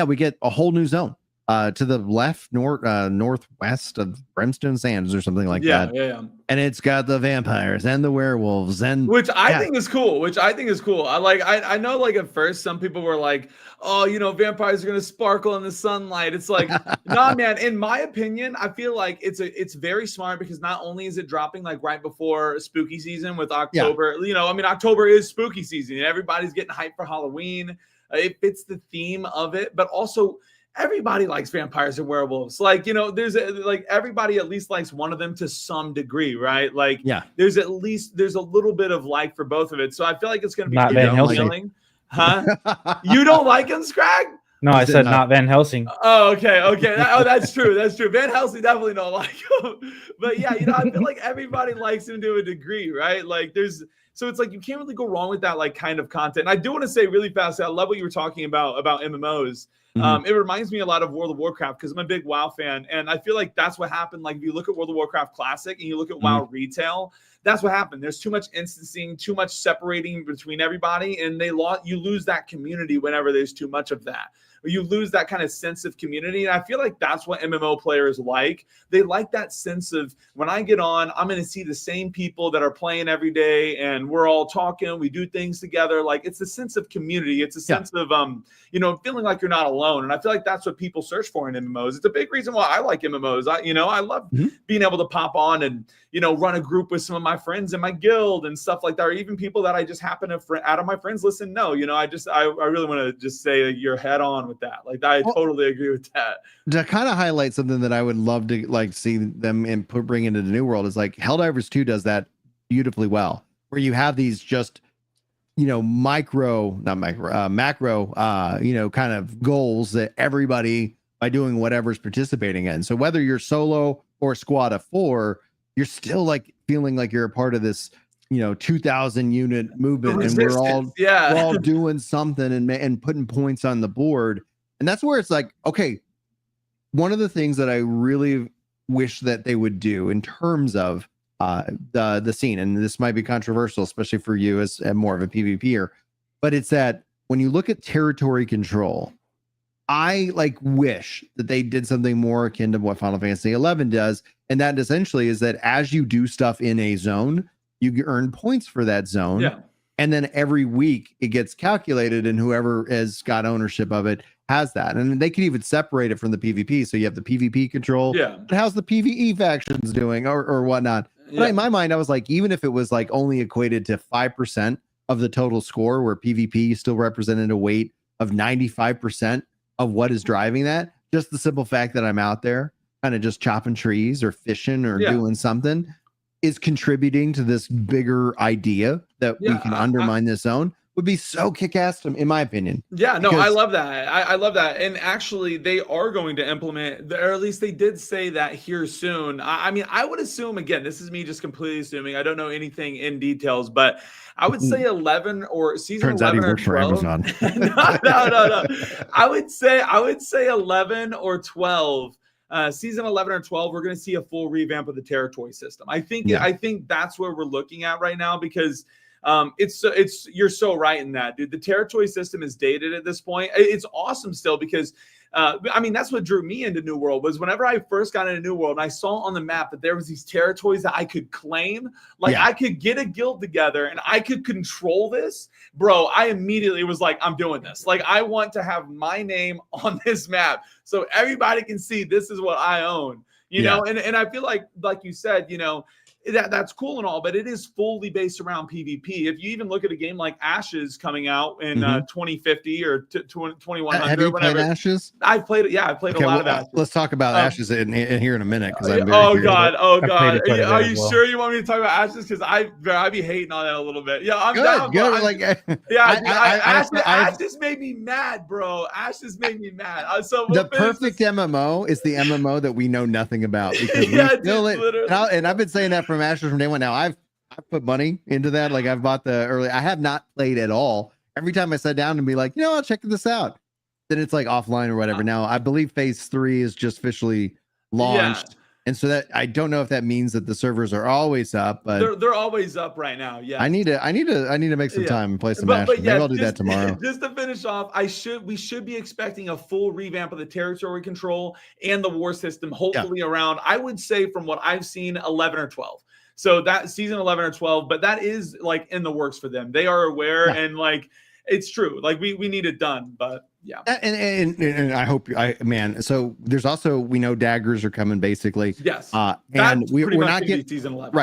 We get a whole new zone to the left, northwest of Brimstone Sands or something like that. Yeah. And it's got the vampires and the werewolves and which I think is cool. I know like at first some people were like, oh, vampires are gonna sparkle in the sunlight. It's like, nah, man. In my opinion, I feel like it's very smart because not only is it dropping like right before spooky season with October, October is spooky season and everybody's getting hyped for Halloween. It fits the theme of it, but also everybody likes vampires and werewolves. Like, there's everybody at least likes one of them to some degree, right? Like, there's a little bit of like for both of it. So I feel like it's going to be not Van Helsing. Huh? You don't like him, Scrag? No, I said not Van Helsing. Oh, okay. That's true. That's true. Van Helsing definitely don't like him. But yeah, I feel like everybody likes him to a degree, right? Like so it's like you can't really go wrong with that like kind of content. And I do want to say really fast, I love what you were talking about MMOs. It reminds me a lot of World of Warcraft because I'm a big WoW fan, and I feel like that's what happened. Like if you look at World of Warcraft Classic and you look at WoW Retail, that's what happened. There's too much instancing, too much separating between everybody, and you lose that community whenever there's too much of that. Or you lose that kind of sense of community. And I feel like that's what MMO players like. They like that sense of when I get on, I'm going to see the same people that are playing every day and we're all talking, we do things together. Like it's a sense of community. It's a sense of, feeling like you're not alone. And I feel like that's what people search for in MMOs. It's a big reason why I like MMOs. I love being able to pop on and, run a group with some of my friends in my guild and stuff like that, or even people that I just happen to out of my friends listen. No, I really want to just say you're head on with that. Like I totally agree with that. To kind of highlight something that I would love to like see them bring into the new world is like Helldivers 2 does that beautifully well, where you have these just macro kind of goals that everybody by doing whatever's participating in. So whether you're solo or squad of 4, you're still like feeling like you're a part of this 2,000 unit movement, and we're all doing something and putting points on the board. And that's where it's like, okay, one of the things that I really wish that they would do in terms of the scene, and this might be controversial, especially for you as more of a PvPer, but it's that when you look at territory control, I like wish that they did something more akin to what Final Fantasy 11 does, and that essentially is that as you do stuff in a zone, you earn points for that zone. Yeah. And then every week it gets calculated, and whoever has got ownership of it has that. And they could even separate it from the PvP. So you have the PvP control. Yeah. But how's the PvE factions doing or whatnot? Yeah. But in my mind, I was like, even if it was like only equated to 5% of the total score, where PvP still represented a weight of 95% of what is driving that, just the simple fact that I'm out there kind of just chopping trees or fishing or doing something is contributing to this bigger idea that we can undermine this zone would be so kick-ass, in my opinion. Yeah, no, I love that. I love that. And actually, they are going to implement, or at least they did say that here soon. I mean, I would assume, again, this is me just completely assuming. I don't know anything in details, but I would say 11 or season Turns 11 out he or works for 12. Amazon. No. I would say 11 or 12. Season 11 or 12, we're going to see a full revamp of the territory system. I think that's where we're looking at right now, because you're so right in that, dude. The territory system is dated at this point. It's awesome still because that's what drew me into New World, was whenever I first got into New World and I saw on the map that there was these territories that I could claim, I could get a guild together and I could control this, bro. I immediately was like, I'm doing this. Like, I want to have my name on this map so everybody can see this is what I own, you know? And I feel like you said, that's cool and all, but it is fully based around PvP. If you even look at a game like Ashes coming out in 2050 or 2100, have you whatever. Played Ashes? I've played it. Yeah, I've played a lot of Ashes. Let's talk about Ashes in here in a minute. Oh God. Are you sure you want me to talk about Ashes? Because I be hating on that a little bit. Yeah, I'm down. Ashes made me mad, bro. Ashes made me mad. The perfect MMO is the MMO that we know nothing about, because and I've been saying that from Ashes from day one. Now I've put money into that. Like, I've bought the early. I have not played at all. Every time I sat down and be like, I'll check this out, then it's like offline or whatever. Now I believe phase 3 is just officially launched, and so that I don't know if that means that the servers are always up, but they're always up right now. Yeah, I need to make some time and play some Ashes. Maybe I'll do that tomorrow. Just to finish off, we should be expecting a full revamp of the territory control and the war system, hopefully around, I would say, from what I've seen, 11 or 12. So that season 11 or 12, but that is like in the works for them. They are aware, and like, it's true. Like, we need it done, but yeah. And I hope so there's also, we know daggers are coming basically. Yes. And we're not getting season 11.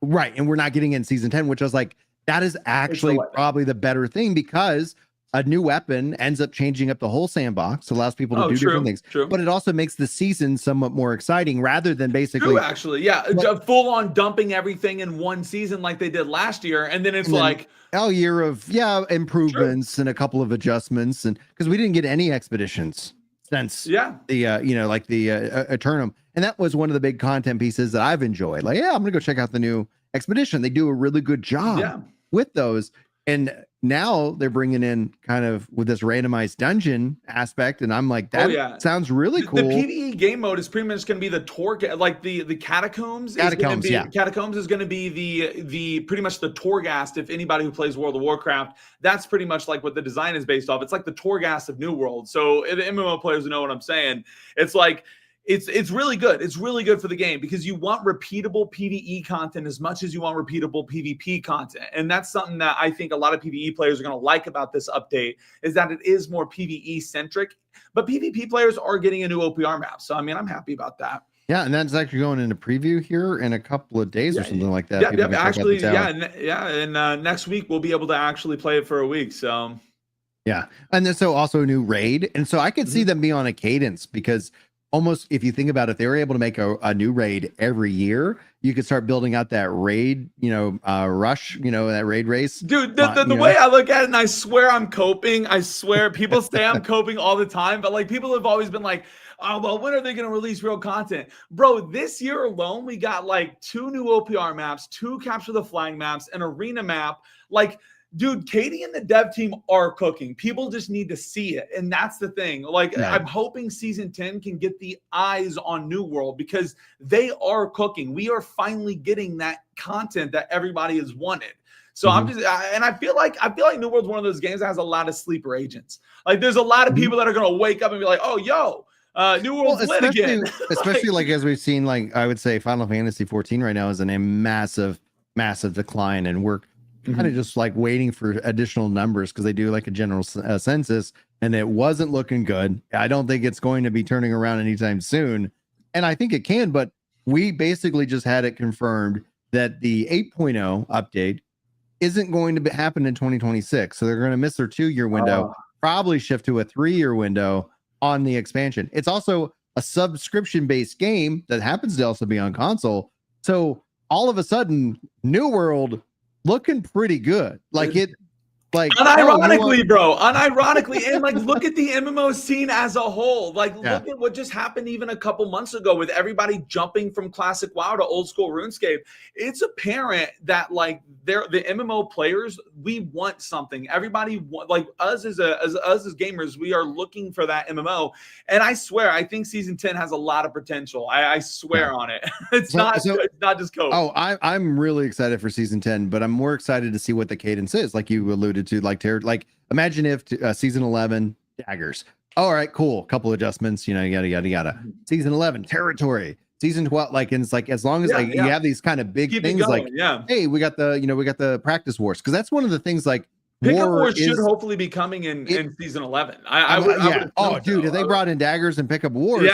Right. And we're not getting in season 10, which I was like, that is actually probably the better thing, because a new weapon ends up changing up the whole sandbox, allows people to do different things. True. But it also makes the season somewhat more exciting rather than basically. True, actually, yeah, full on dumping everything in one season like they did last year, and then it's like a year of improvements and a couple of adjustments, and because we didn't get any expeditions since the like the Eternum, and that was one of the big content pieces that I've enjoyed. Like, I'm gonna go check out the new expedition. They do a really good job with those. And now they're bringing in kind of with this randomized dungeon aspect, and I'm like, that sounds really cool. The PvE game mode is pretty much going to be the tour, like the catacombs. Catacombs is going to be the pretty much the Torghast. If anybody who plays World of Warcraft, that's pretty much like what the design is based off. It's like the Torghast of New World. So the MMO players know what I'm saying. It's like. It's really good. It's really good for the game because you want repeatable PvE content as much as you want repeatable PvP content. And that's something that I think a lot of PvE players are going to like about this update is that it is more PvE centric, but PvP players are getting a new OPR map. So, I mean, I'm happy about that. Yeah, and that's actually going into preview here in a couple of days or something like that. Actually, and next week we'll be able to actually play it for a week. So, yeah. And then so also a new raid. And so I could see them be on a cadence because almost if you think about it, if they were able to make a new raid every year, you could start building out that raid, rush, that raid race. Dude, the way I look at it, and I swear I'm coping. I swear people say I'm coping all the time, but like people have always been like, oh, well, when are they going to release real content? Bro, this year alone, we got like 2 new OPR maps, 2 capture the flag maps, an arena map. Like, dude, Katie and the dev team are cooking. People just need to see it. And that's the thing. Like, I'm hoping season 10 can get the eyes on New World because they are cooking. We are finally getting that content that everybody has wanted. So I feel like New World's one of those games that has a lot of sleeper agents. Like, there's a lot of people that are going to wake up and be like, oh, yo, New World's lit again. Especially like as we've seen, like I would say Final Fantasy 14 right now is in a massive decline, and we're kind of just like waiting for additional numbers because they do like a general census, and it wasn't looking good. I don't think it's going to be turning around anytime soon, and I think it can, but we basically just had it confirmed that the 8.0 update isn't going to happen in 2026, so they're going to miss their 2-year window, probably shift to a 3-year window on the expansion. It's also a subscription-based game that happens to also be on console, so all of a sudden New World looking pretty good. Like it, like unironically, and like look at the MMO scene as a whole. Like look at what just happened even a couple months ago with everybody jumping from classic WoW to old school RuneScape. It's apparent that like the MMO players, we want something. Everybody like us as gamers, we are looking for that MMO. And I swear, I think season 10 has a lot of potential. I swear on it. It's not just code. Oh, I'm really excited for season 10, but I'm more excited to see what the cadence is. Like you alluded to, like imagine if season 11 daggers. All right, cool. Couple adjustments, yada. Season 11 territory. Season 12, like, and it's like as long as you have these kind of big things, like, hey, we got the practice wars, because that's one of the things like Pickup Wars should hopefully be coming in season 11. Dude, if they brought in daggers and Pickup Wars,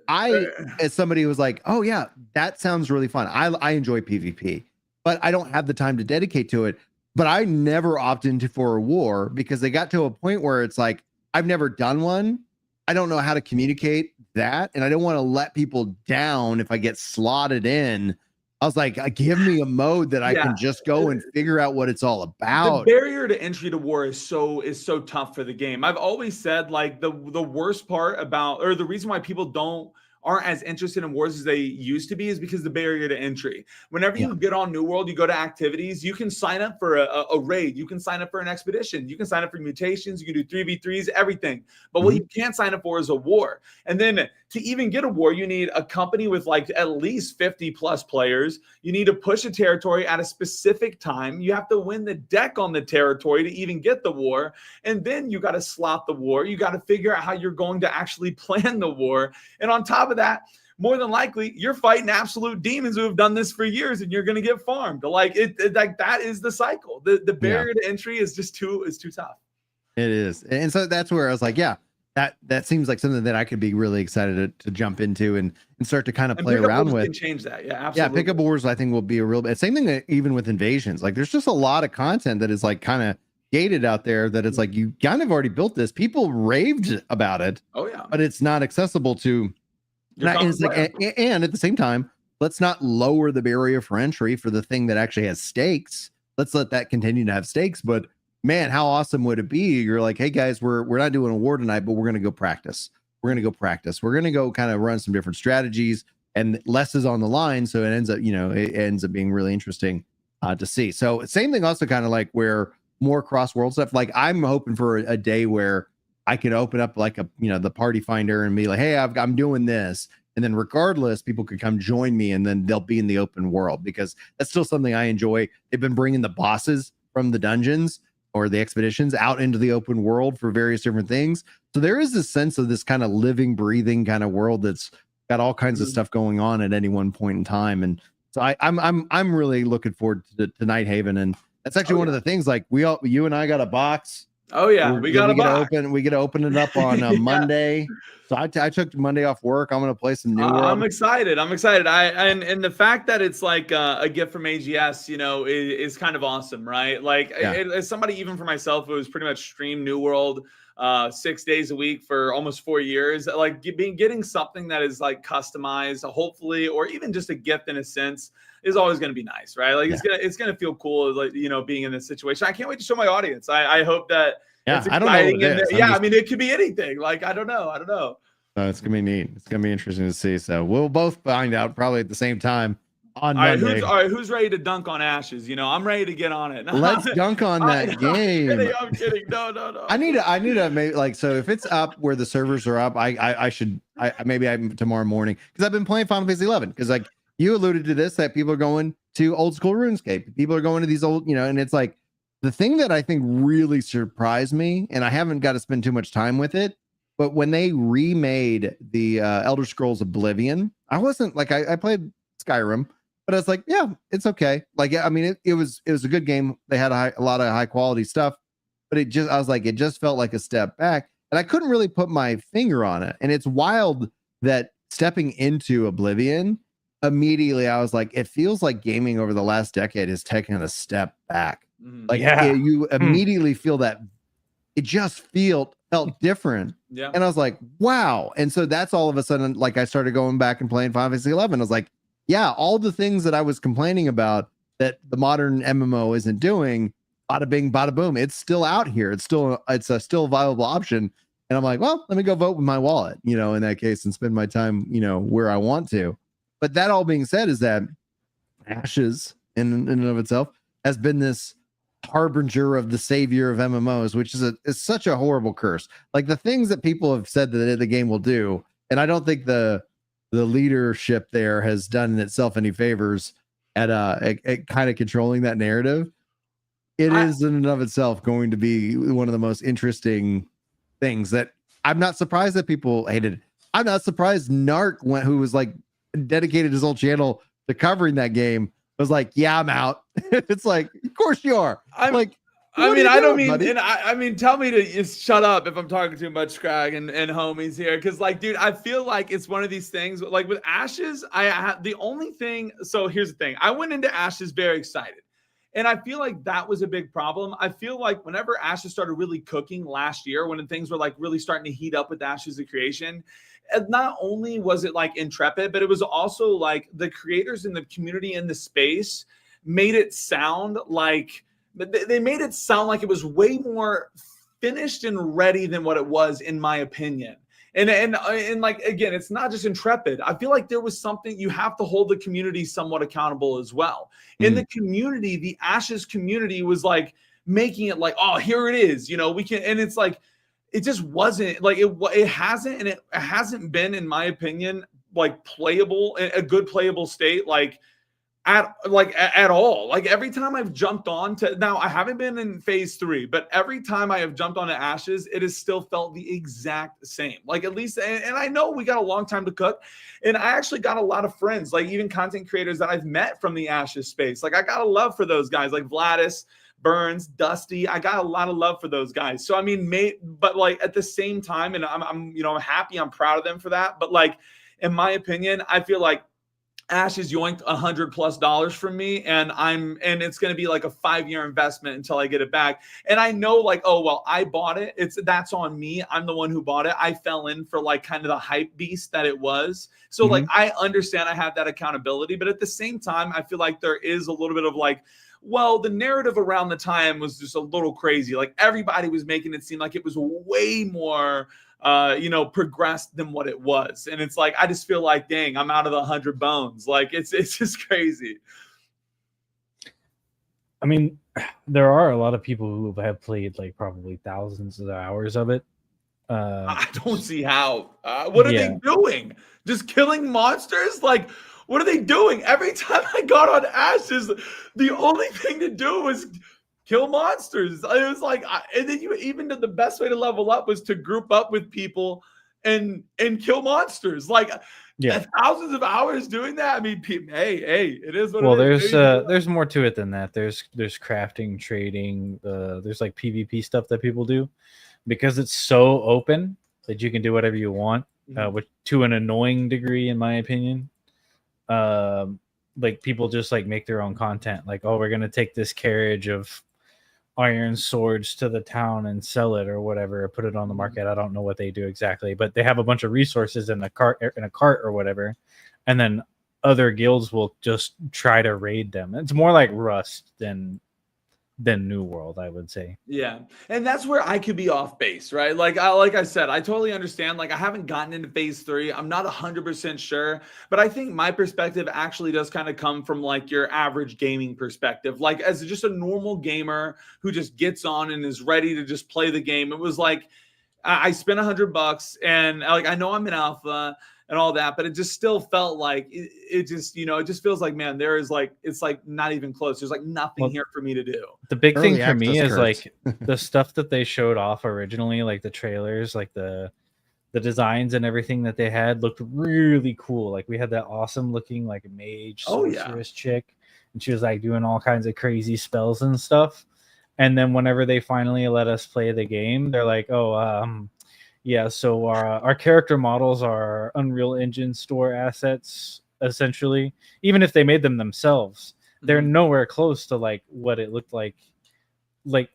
as somebody who was like, oh yeah, that sounds really fun. I enjoy PvP, but I don't have the time to dedicate to it. But I never opt into for a war because they got to a point where it's like, I've never done one. I don't know how to communicate that, and I don't want to let people down if I get slotted in. I was like, give me a mode that I can just go and figure out what it's all about. The barrier to entry to war is so tough for the game. I've always said like the worst part about, or the reason why people aren't as interested in wars as they used to be is because the barrier to entry. Whenever you get on New World, you go to activities, you can sign up for a raid, you can sign up for an expedition, you can sign up for mutations, you can do 3v3s, everything. But what you can't sign up for is a war. And then to even get a war, you need a company with like at least 50 plus players. You need to push a territory at a specific time. You have to win the deck on the territory to even get the war. And then you got to slot the war. You got to figure out how you're going to actually plan the war. And on top of that, more than likely, you're fighting absolute demons who have done this for years, and you're going to get farmed. Like like that is the cycle. The barrier to entry is just too tough. It is, and so that's where I was like, that seems like something that I could be really excited to jump into and start to kind of play around with. Can change that, absolutely. Pickup Wars I think will be a real same thing. Even with invasions, like there's just a lot of content that is like kind of gated out there that it's like you kind of already built this. People raved about it. Oh yeah, but it's not accessible to. And it's like, and at the same time, let's not lower the barrier for entry for the thing that actually has stakes. Let's let that continue to have stakes. But man, how awesome would it be? You're like, hey guys, we're not doing a war tonight, but we're gonna go practice. We're gonna go practice. We're gonna go kind of run some different strategies, and less is on the line. So it ends up being really interesting to see. So same thing also kind of like where more cross world stuff. Like I'm hoping for a day where I could open up like the party finder and be like, hey, I'm doing this. And then regardless, people could come join me and then they'll be in the open world, because that's still something I enjoy. They've been bringing the bosses from the dungeons or the expeditions out into the open world for various different things. So there is this sense of this kind of living, breathing kind of world that's got all kinds of stuff going on at any one point in time. And so I'm really looking forward to Night Haven. And that's actually one of the things, like you and I got a box. Oh yeah, we get to open it up on yeah. Monday. So I took Monday off work. I'm going to play some New World. I'm excited. And the fact that it's like a gift from AGS, is kind of awesome, right? Like as somebody, even for myself, who has pretty much streamed New World 6 days a week for almost 4 years, like getting something that is like customized, hopefully, or even just a gift in a sense, is always going to be nice, right? Like it's gonna feel cool, like being in this situation. I can't wait to show my audience. I hope that it's exciting. I don't know what it is. I mean, it could be anything. Like I don't know. It's gonna be neat. It's gonna be interesting to see. So we'll both find out probably at the same time on Monday. Monday. Who's ready to dunk on Ashes? I'm ready to get on it. Let's dunk on that game. I'm kidding. No. I need to maybe, like, so if it's up where the servers are up, I should tomorrow morning, because I've been playing Final Fantasy 11, because like you alluded to this, that people are going to old school RuneScape. People are going to these old, and it's like the thing that I think really surprised me, and I haven't got to spend too much time with it, but when they remade the Elder Scrolls Oblivion, I wasn't like, I played Skyrim, but I was like, yeah, it's okay. Like, I mean, it was a good game. They had a lot of high quality stuff, but it just felt like a step back, and I couldn't really put my finger on it. And it's wild that stepping into Oblivion, immediately I was like, it feels like gaming over the last decade has taken a step back. Like you immediately feel that it just felt different. Yeah. And I was like, wow. And so that's all of a sudden, like, I started going back and playing Final Fantasy 11. I was like, yeah, all the things that I was complaining about that the modern MMO isn't doing, bada bing, bada boom, it's still out here. It's a still viable option. And I'm like, well, let me go vote with my wallet, in that case, and spend my time, where I want to. But that all being said, is that Ashes in and of itself has been this harbinger of the savior of MMOs, which is such a horrible curse. Like the things that people have said that the game will do, and I don't think the leadership there has done itself any favors at kind of controlling that narrative. It is in and of itself going to be one of the most interesting things that I'm not surprised that people hated it. I'm not surprised Narc who was like dedicated his whole channel to covering that game, was like, yeah, I'm out. It's like, of course you are. I mean, tell me to just shut up if I'm talking too much, Scrag and homies here. Cause like, dude, I feel like it's one of these things, like with Ashes, the only thing, so here's the thing. I went into Ashes very excited. And I feel like that was a big problem. I feel like whenever Ashes started really cooking last year, when things were like really starting to heat up with Ashes of Creation, not only was it like intrepid, but it was also like the creators in the community in the space made it sound like it was way more finished and ready than what it was, in my opinion. And like, again, it's not just intrepid. I feel like there was something, you have to hold the community somewhat accountable as well. In the community, the Ashes community was like making it like, oh, here it is, we can, and it's like, it just wasn't like it hasn't been, in my opinion, like playable, a good playable state, at all. Like every time I've jumped on to, now I haven't been in phase 3, but every time I have jumped onto Ashes, it has still felt the exact same. Like at least, and I know we got a long time to cook, and I actually got a lot of friends, like even content creators that I've met from the Ashes space. Like I got a love for those guys, like Vladis, Burns, Dusty. I got a lot of love for those guys. So I mean, but like at the same time, and I'm happy, I'm proud of them for that. But like, in my opinion, I feel like Ashes yoinked $100+ from me, and it's going to be like a 5-year investment until I get it back. And I know, like, oh well, I bought it. That's on me. I'm the one who bought it. I fell in for like kind of the hype beast that it was. So like I understand I have that accountability, but at the same time, I feel like there is a little bit of like, well, the narrative around the time was just a little crazy. Like everybody was making it seem like it was way more progressed than what it was. And it's like, I just feel like, dang, I'm out of the 100 bones. Like it's just crazy. I mean, there are a lot of people who have played like probably thousands of hours of it. I don't see how. What are they doing? Just killing monsters? Like, what are they doing? Every time I got on Ashes, the only thing to do was kill monsters. It was like, and then you even did the best way to level up was to group up with people and kill monsters. Like, thousands of hours doing that. I mean, hey, it is what it is. There's more to it than that. There's crafting, trading. There's like PvP stuff that people do because it's so open that you can do whatever you want, which to an annoying degree, in my opinion. Like people just like make their own content. Like, oh, we're gonna take this carriage of iron swords to the town and sell it or whatever, or put it on the market. I don't know what they do exactly, but they have a bunch of resources in a cart or whatever, and then other guilds will just try to raid them. It's more like Rust than New World, I would say. Yeah, and that's where I could be off base, right? Like I said, I totally understand. Like I haven't gotten into phase 3. I'm not 100% sure, but I think my perspective actually does kind of come from like your average gaming perspective. Like as just a normal gamer who just gets on and is ready to just play the game. It was like I spent $100 and like I know I'm in alpha and all that, but it just still felt like it just feels like, man, there is like, it's like not even close. There's like nothing here for me to do. The big thing for me is like the stuff that they showed off originally, like the trailers, like the designs and everything that they had looked really cool. Like we had that awesome looking like mage sorceress chick, and she was like doing all kinds of crazy spells and stuff. And then whenever they finally let us play the game, they're like, yeah, so our character models are Unreal Engine store assets, essentially. Even if they made them themselves, they're nowhere close to like what it looked like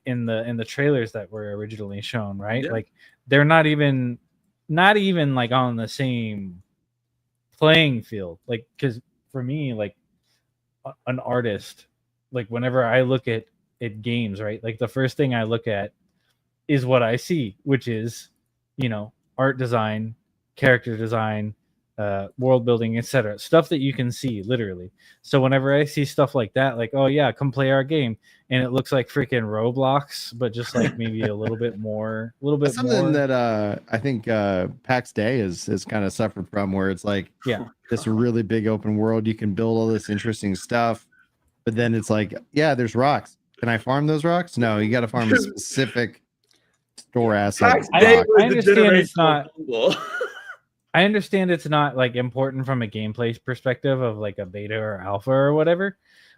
in the trailers that were originally shown, right? Yeah. Like they're not even like on the same playing field. Like, because for me, like an artist, like whenever I look at games, right? Like the first thing I look at is what I see, which is, art design, character design, world building, etc. Stuff that you can see literally. So whenever I see stuff like that, like, oh yeah, come play our game, and it looks like freaking Roblox, but just like maybe a little bit more. Something that I think PAX Day has kind of suffered from, where it's like, this really big open world, you can build all this interesting stuff, but then it's like, there's rocks. Can I farm those rocks? No, you got to farm a specific store asset. I understand it's not. I understand it's not like important from a gameplay perspective of like a beta or alpha or whatever,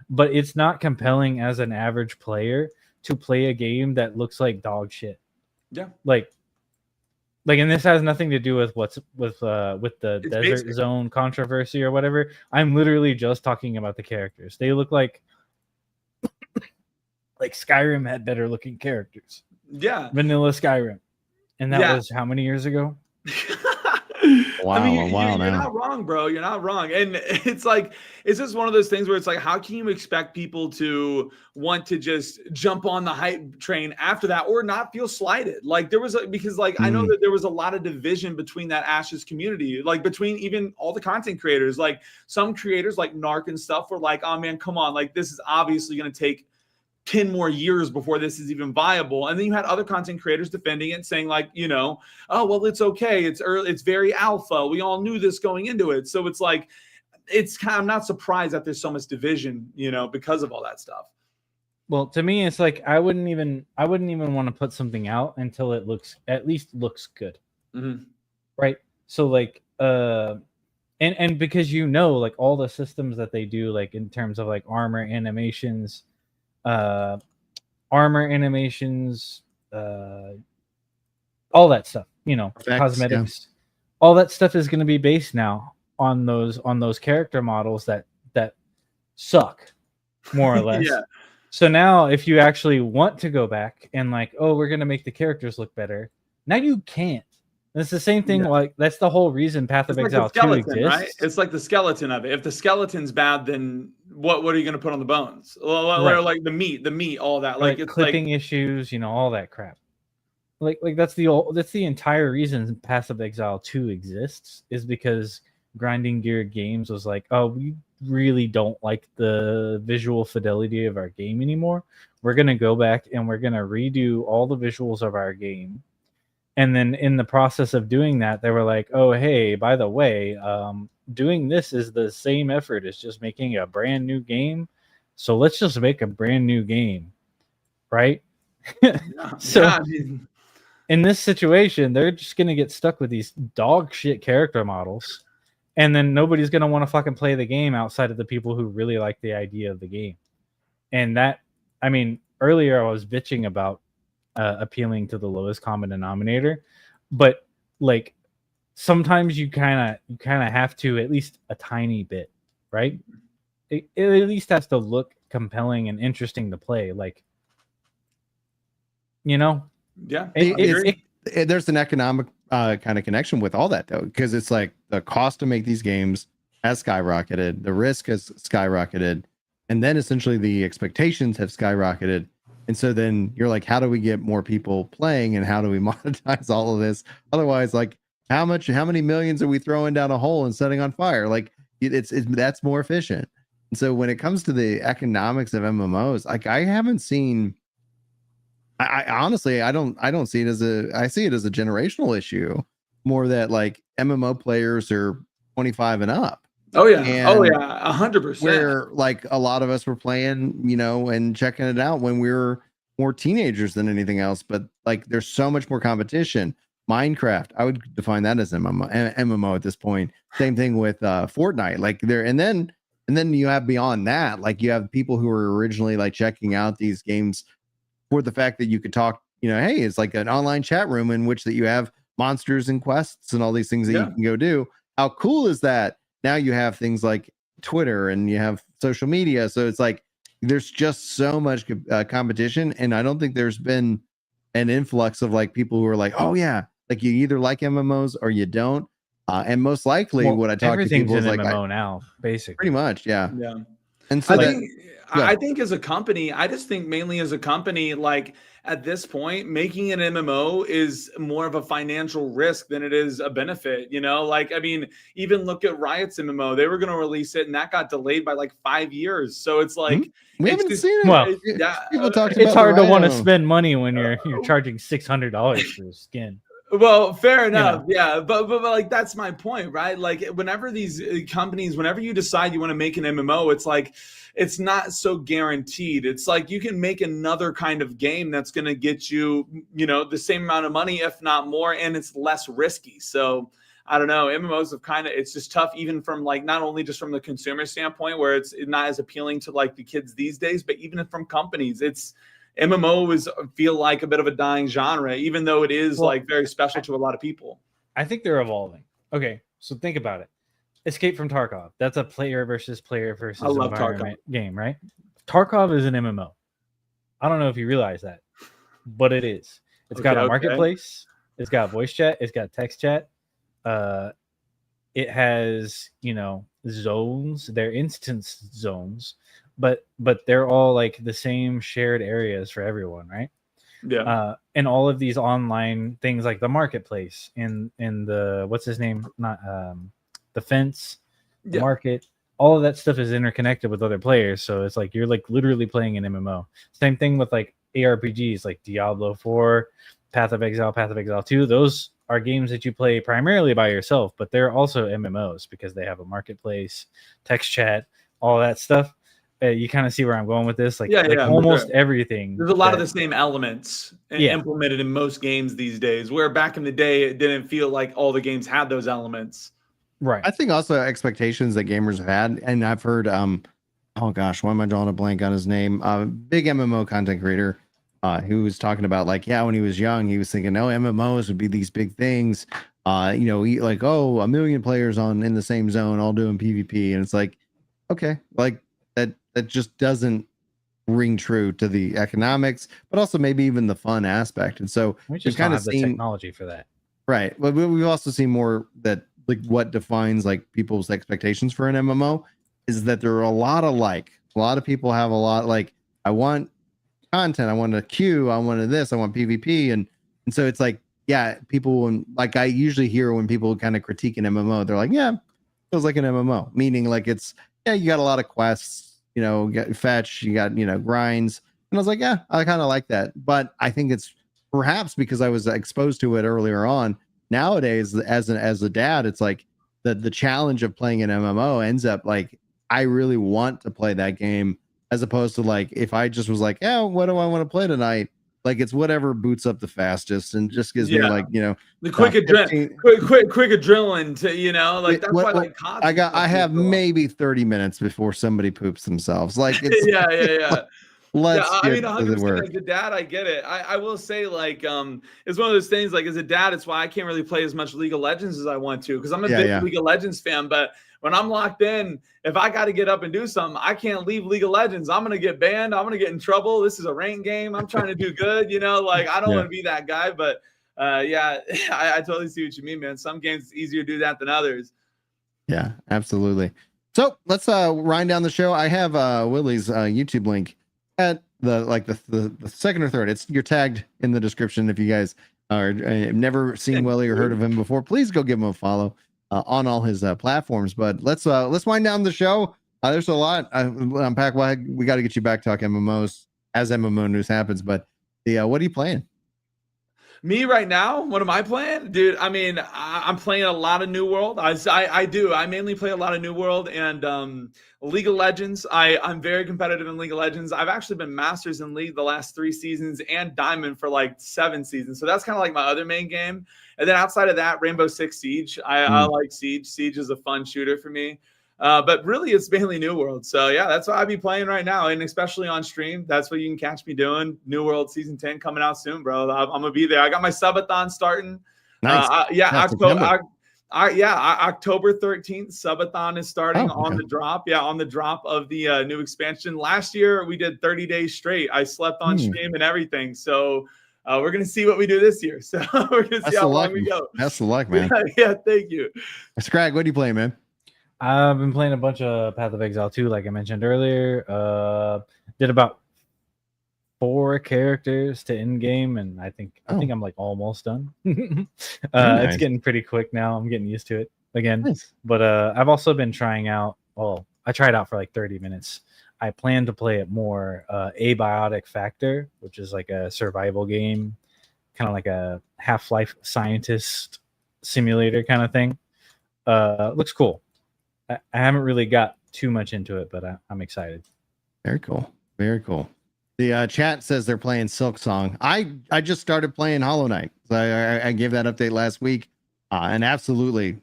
but it's not compelling as an average player to play a game that looks like dog shit. Yeah, like, and this has nothing to do with what's with the Desert Zone controversy or whatever. I'm literally just talking about the characters. They look like Skyrim had better looking characters. Yeah, vanilla Skyrim, and that was how many years ago? Wow, I mean, you're not wrong, bro. You're not wrong. And it's like, it's just one of those things where it's like, how can you expect people to want to just jump on the hype train after that or not feel slighted? Like there was because like I know that there was a lot of division between that Ashes community, like between even all the content creators. Like some creators like Narc and stuff were like, oh man, come on, like this is obviously going to take 10 more years before this is even viable. And then you had other content creators defending it, saying like, oh, well, it's okay. It's early. It's very alpha. We all knew this going into it. So it's like, I'm not surprised that there's so much division, because of all that stuff. Well, to me, it's like, I wouldn't even want to put something out until it at least looks good. Mm-hmm. Right. So like, and because, like all the systems that they do, like in terms of like armor animations, all that stuff, effects, cosmetics, all that stuff is going to be based now on those character models that suck, more or less. Yeah. So now if you actually want to go back and like, oh, we're gonna make the characters look better, now you can't. And it's the same thing. Yeah. Like that's the whole reason Path of It's like the Exile 2 skeleton, right? exists. It's like the skeleton of it. If the skeleton's bad, then what are you going to put on the bones? Well, Right. like the meat, all that. Like it's clipping issues, all that crap. Like that's the entire reason Path of Exile 2 exists, is because Grinding Gear Games was like, oh, we really don't like the visual fidelity of our game anymore. We're gonna go back and we're gonna redo all the visuals of our game. And then in the process of doing that, they were like, oh, hey, by the way, doing this is the same effort as just making a brand new game. So let's just make a brand new game. Right? So yeah, I mean, in this situation, they're just going to get stuck with these dog shit character models. And then nobody's going to want to fucking play the game outside of the people who really like the idea of the game. And that, I mean, earlier I was bitching about appealing to the lowest common denominator, but like sometimes you kind of have to, at least a tiny bit, right? It at least has to look compelling and interesting to play, like, yeah. There's an economic kind of connection with all that though, because it's like the cost to make these games has skyrocketed, the risk has skyrocketed, and then essentially the expectations have skyrocketed. And so then you're like, how do we get more people playing and how do we monetize all of this? Otherwise, like how many millions are we throwing down a hole and setting on fire? Like it's that's more efficient. And so when it comes to the economics of MMOs, like I haven't seen, I honestly, I don't see it I see it as a generational issue more, that like MMO players are 25 and up. Oh yeah. And 100%. where like a lot of us were playing, and checking it out when we were more teenagers than anything else. But like, there's so much more competition. Minecraft, I would define that as MMO at this point. Same thing with Fortnite. Like and then you have beyond that, like you have people who were originally like checking out these games for the fact that you could talk. Hey, it's like an online chat room in which that you have monsters and quests and all these things that you can go do. How cool is that? Now you have things like Twitter and you have social media. So it's like, there's just so much competition. And I don't think there's been an influx of like people who are like, oh yeah, like you either like MMOs or you don't. And most likely what I talk to people is like, MMO now, basically. Pretty much. Yeah. Yeah. And so I think as a company, I just think mainly as a company, like at this point, making an MMO is more of a financial risk than it is a benefit. Like, I mean, even look at Riot's MMO. They were going to release it and that got delayed by like 5 years. So it's like, we haven't seen it. Well, people talk about it's hard to want to spend money when you're charging $600 for a skin. Well, fair enough. Yeah. But like, that's my point, right? Like whenever these companies, whenever you decide you want to make an MMO, it's like, it's not so guaranteed. It's like you can make another kind of game that's going to get you, the same amount of money, if not more, and it's less risky. So I don't know. MMOs have it's just tough, even from like, not only just from the consumer standpoint where it's not as appealing to like the kids these days, but even from companies, MMOs feel like a bit of a dying genre, even though it is like very special to a lot of people. I think they're evolving. Okay, so think about it. Escape from Tarkov. That's a player versus environment game, right? Tarkov is an MMO. I don't know if you realize that, but it is. It's got a marketplace. It's got voice chat. It's got text chat. It has, zones. They're instance zones, but they're all like the same shared areas for everyone, right? Yeah. And all of these online things like the marketplace and the what's his name? Not the fence, the market, all of that stuff is interconnected with other players. So it's like you're like literally playing an MMO. Same thing with like ARPGs like Diablo 4, Path of Exile 2. Those are games that you play primarily by yourself, but they're also MMOs because they have a marketplace, text chat, all that stuff. You kind of see where I'm going with this. Like almost everything. There's a lot of the same elements implemented in most games these days, where back in the day, it didn't feel like all the games had those elements. Right. I think also expectations that gamers have had, and I've heard, oh gosh, why am I drawing a blank on his name? Big MMO content creator who was talking about like, when he was young, he was thinking, MMOs would be these big things. like, oh, 1 million players in the same zone, all doing PvP, and it's like, okay, like that just doesn't ring true to the economics, but also maybe even the fun aspect. And so We we've just kind don't of have the seen, technology for that. right, but we've also seen more that like what defines like people's expectations for an MMO is that there are a lot of people have a lot like, I want content, I want a queue, I wanted this, I want PvP, and so it's like, yeah, people, and like I usually hear when people kind of critique an MMO, they're like, yeah, feels like an MMO, meaning like it's, yeah, you got a lot of quests, get fetch, you got, grinds. And I was like, yeah, I kind of like that. But I think it's perhaps because I was exposed to it earlier on. Nowadays, as a dad, it's like the challenge of playing an MMO ends up like, I really want to play that game, as opposed to like, if I just was like, yeah, what do I want to play tonight? Like it's whatever boots up the fastest and just gives me like, the quick 15 quick adrenaline to like that's why like CODs I have maybe 30 minutes before somebody poops themselves. Like it's yeah. Let's I mean, get to 100%. the work. As a dad, I get it. I will say, like, it's one of those things. Like, as a dad, it's why I can't really play as much League of Legends as I want to, because I'm a big League of Legends fan. But when I'm locked in, if I got to get up and do something, I can't leave League of Legends. I'm gonna get banned. I'm gonna get in trouble. This is a rank game. I'm trying to do good. Like I don't want to be that guy. But yeah, I totally see what you mean, man. Some games it's easier to do that than others. Yeah, absolutely. So let's wind down the show. I have Willie's YouTube link at the second or third. You're tagged in the description. If you guys are never seen Willie or heard of him before, please go give him a follow on all his platforms. But let's wind down the show. There's a lot unpack. We got to get you back talking MMOs as MMO news happens. But what are you playing? Me right now, what am I playing? Dude, I mean, I'm playing a lot of New World. I do. I mainly play a lot of New World and League of Legends. I'm very competitive in League of Legends. I've actually been Masters in League the last 3 seasons and Diamond for like 7 seasons. So that's kind of like my other main game. And then outside of that, Rainbow Six Siege. I like Siege. Siege is a fun shooter for me. But really, it's mainly New World. So yeah, that's what I'd be playing right now, and especially on stream. That's what you can catch me doing. New World Season 10 coming out soon, bro. I'm gonna be there. I got my subathon starting. Nice. October 13th, subathon is starting on the drop. Yeah, on the drop of the new expansion. Last year we did 30 days straight. I slept on stream and everything. So we're gonna see what we do this year. So we're gonna see how long we go. Best of luck, man. Yeah, thank you. Scrag, what are you playing, man? I've been playing a bunch of Path of Exile 2, like I mentioned earlier. Did about 4 characters to end game, and I think I'm like almost done. Nice. It's getting pretty quick now. I'm getting used to it again. Nice. But I've also been trying out. Well, I tried out for like 30 minutes. I plan to play it more. Abiotic Factor, which is like a survival game, kind of like a Half-Life scientist simulator kind of thing. Looks cool. I haven't really got too much into it, but I'm excited. Very cool. Very cool. The chat says they're playing Silk Song. I just started playing Hollow Knight. So I gave that update last week. And absolutely,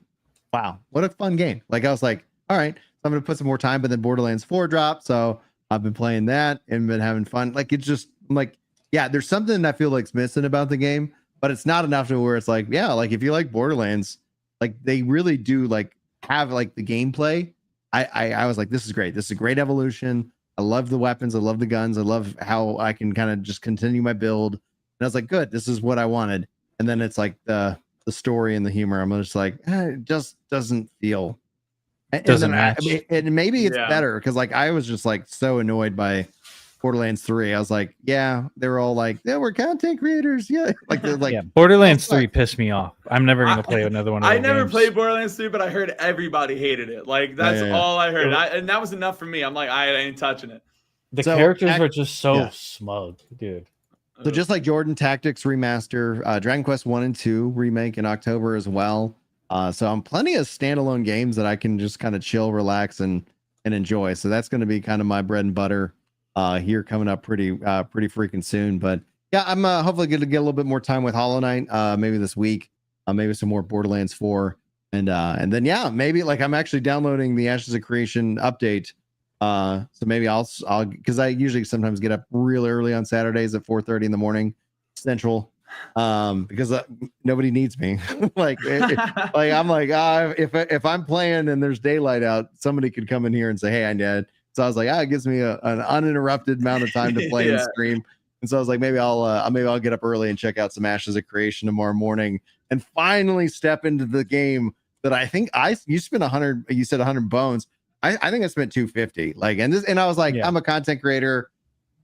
wow, what a fun game. Like I was like, all right, so I'm going to put some more time, but then Borderlands 4 dropped. So I've been playing that and been having fun. Like it's just I'm like, yeah, there's something I feel like's missing about the game, but it's not enough to where it's like, yeah, like if you like Borderlands, like they really do like have like the gameplay. I was like, this is great. This is a great evolution. I love the weapons. I love the guns. I love how I can kind of just continue my build. And I was like, good, this is what I wanted. And then it's like the story and the humor. I'm just like, it just doesn't feel. Doesn't match. And maybe it's better because like I was just like so annoyed by Borderlands 3. I was like, yeah, they were all like, yeah, we're content creators. Yeah. Like they're like, yeah, Borderlands 3 pissed me off. I'm never going to play another one of those I never games. played Borderlands 3, but I heard everybody hated it. Like that's all I heard. And that was enough for me. I'm like, I ain't touching it. The characters are just so smug, dude. So just like Jordan Tactics Remaster, Dragon Quest 1 and 2 remake in October as well. So I'm plenty of standalone games that I can just kind of chill, relax, and enjoy. So that's going to be kind of my bread and butter here coming up pretty freaking soon. But yeah, I'm hopefully going to get a little bit more time with Hollow Knight maybe this week, maybe some more Borderlands 4, and then yeah, maybe like I'm actually downloading the Ashes of Creation update. So maybe I'll because I usually sometimes get up real early on Saturdays at 4:30 in the morning Central, because nobody needs me. like I'm like, if I'm playing and there's daylight out, somebody could come in here and say, hey, I'm dead. So I was like, it gives me an uninterrupted amount of time to play and stream. And so I was like, maybe I'll get up early and check out some Ashes of Creation tomorrow morning and finally step into the game that I think you spent 100, you said 100 bones. I think I spent 250. Like, and I was like, I'm a content creator.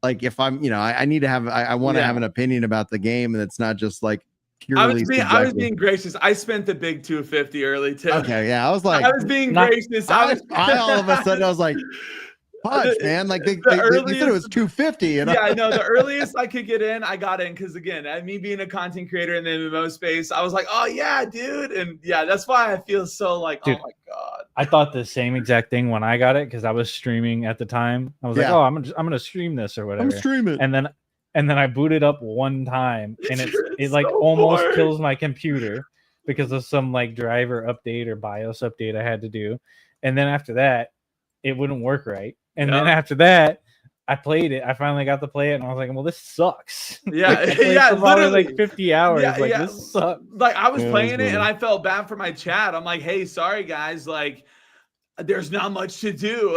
Like, if I'm, I need to have, I want to have an opinion about the game, and it's not just like purely. I was being gracious. I spent the big 250 early too. Okay, yeah, I was like, I was being gracious. I all of a sudden I was like, fudge, man. Like they said it was 250. And I know the earliest I could get in, I got in because again, me being a content creator in the MMO space, I was like, oh yeah, dude, and yeah, that's why I feel so like, dude, oh my god. I thought the same exact thing when I got it because I was streaming at the time. I was like, oh, I'm gonna stream this or whatever. I'm streaming, and then I booted up one time, and it like almost kills my computer because of some like driver update or BIOS update I had to do, and then after that, it wouldn't work right. And then after that, I played it. I finally got to play it, and I was like, "Well, this sucks." Yeah, literally like 50 hours. This sucks. Like I was playing it, and I felt bad for my chat. I'm like, "Hey, sorry guys, like, there's not much to do.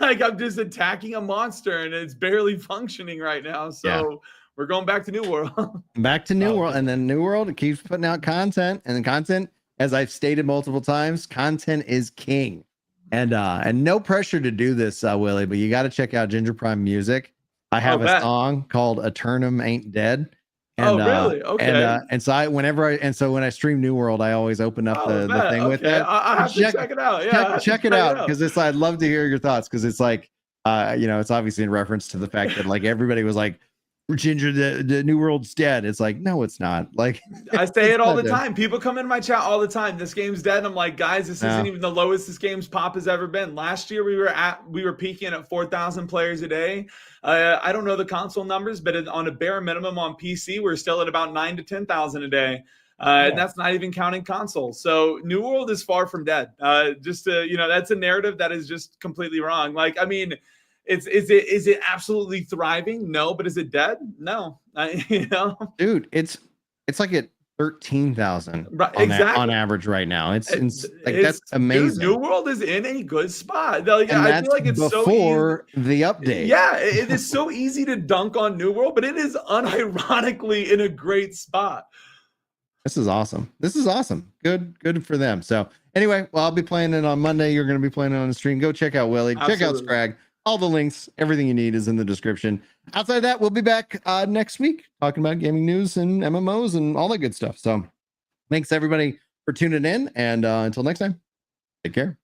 Like, I'm just attacking a monster, and it's barely functioning right now." So we're going back to New World. Back to New World, and then New World it keeps putting out content, and the content, as I've stated multiple times, content is king. And no pressure to do this, Willie, but you got to check out Ginger Prime Music. I have a song called "Eternum Ain't Dead." And, really? Okay. And so when I stream New World, I always open up the thing with that. I have to check it out. Yeah, check it out because I'd love to hear your thoughts because it's like, it's obviously in reference to the fact that like everybody was like, Ginger, the New World's dead. It's like, no, it's not. Like I say it all the time. People come in my chat all the time. This game's dead. And I'm like, guys, this isn't even the lowest this game's pop has ever been. Last year we were peaking at 4,000 players a day. I don't know the console numbers, but on a bare minimum on PC, we're still at about 9,000 to 10,000 a day. And that's not even counting consoles. So New World is far from dead. That's a narrative that is just completely wrong. Like, I mean, is it absolutely thriving? No, but is it dead? No. Dude, it's like at 13,000 on average right now. It's that's amazing. Dude, New World is in a good spot. Like, I feel like it's before the update. Yeah, it is so easy to dunk on New World, but it is unironically in a great spot. This is awesome. Good for them. So anyway, well, I'll be playing it on Monday. You're going to be playing it on the stream. Go check out Willie. Absolutely. Check out Scrag. All the links, everything you need is in the description. Outside of that, we'll be back next week talking about gaming news and MMOs and all that good stuff. So thanks everybody for tuning in. And until next time, take care.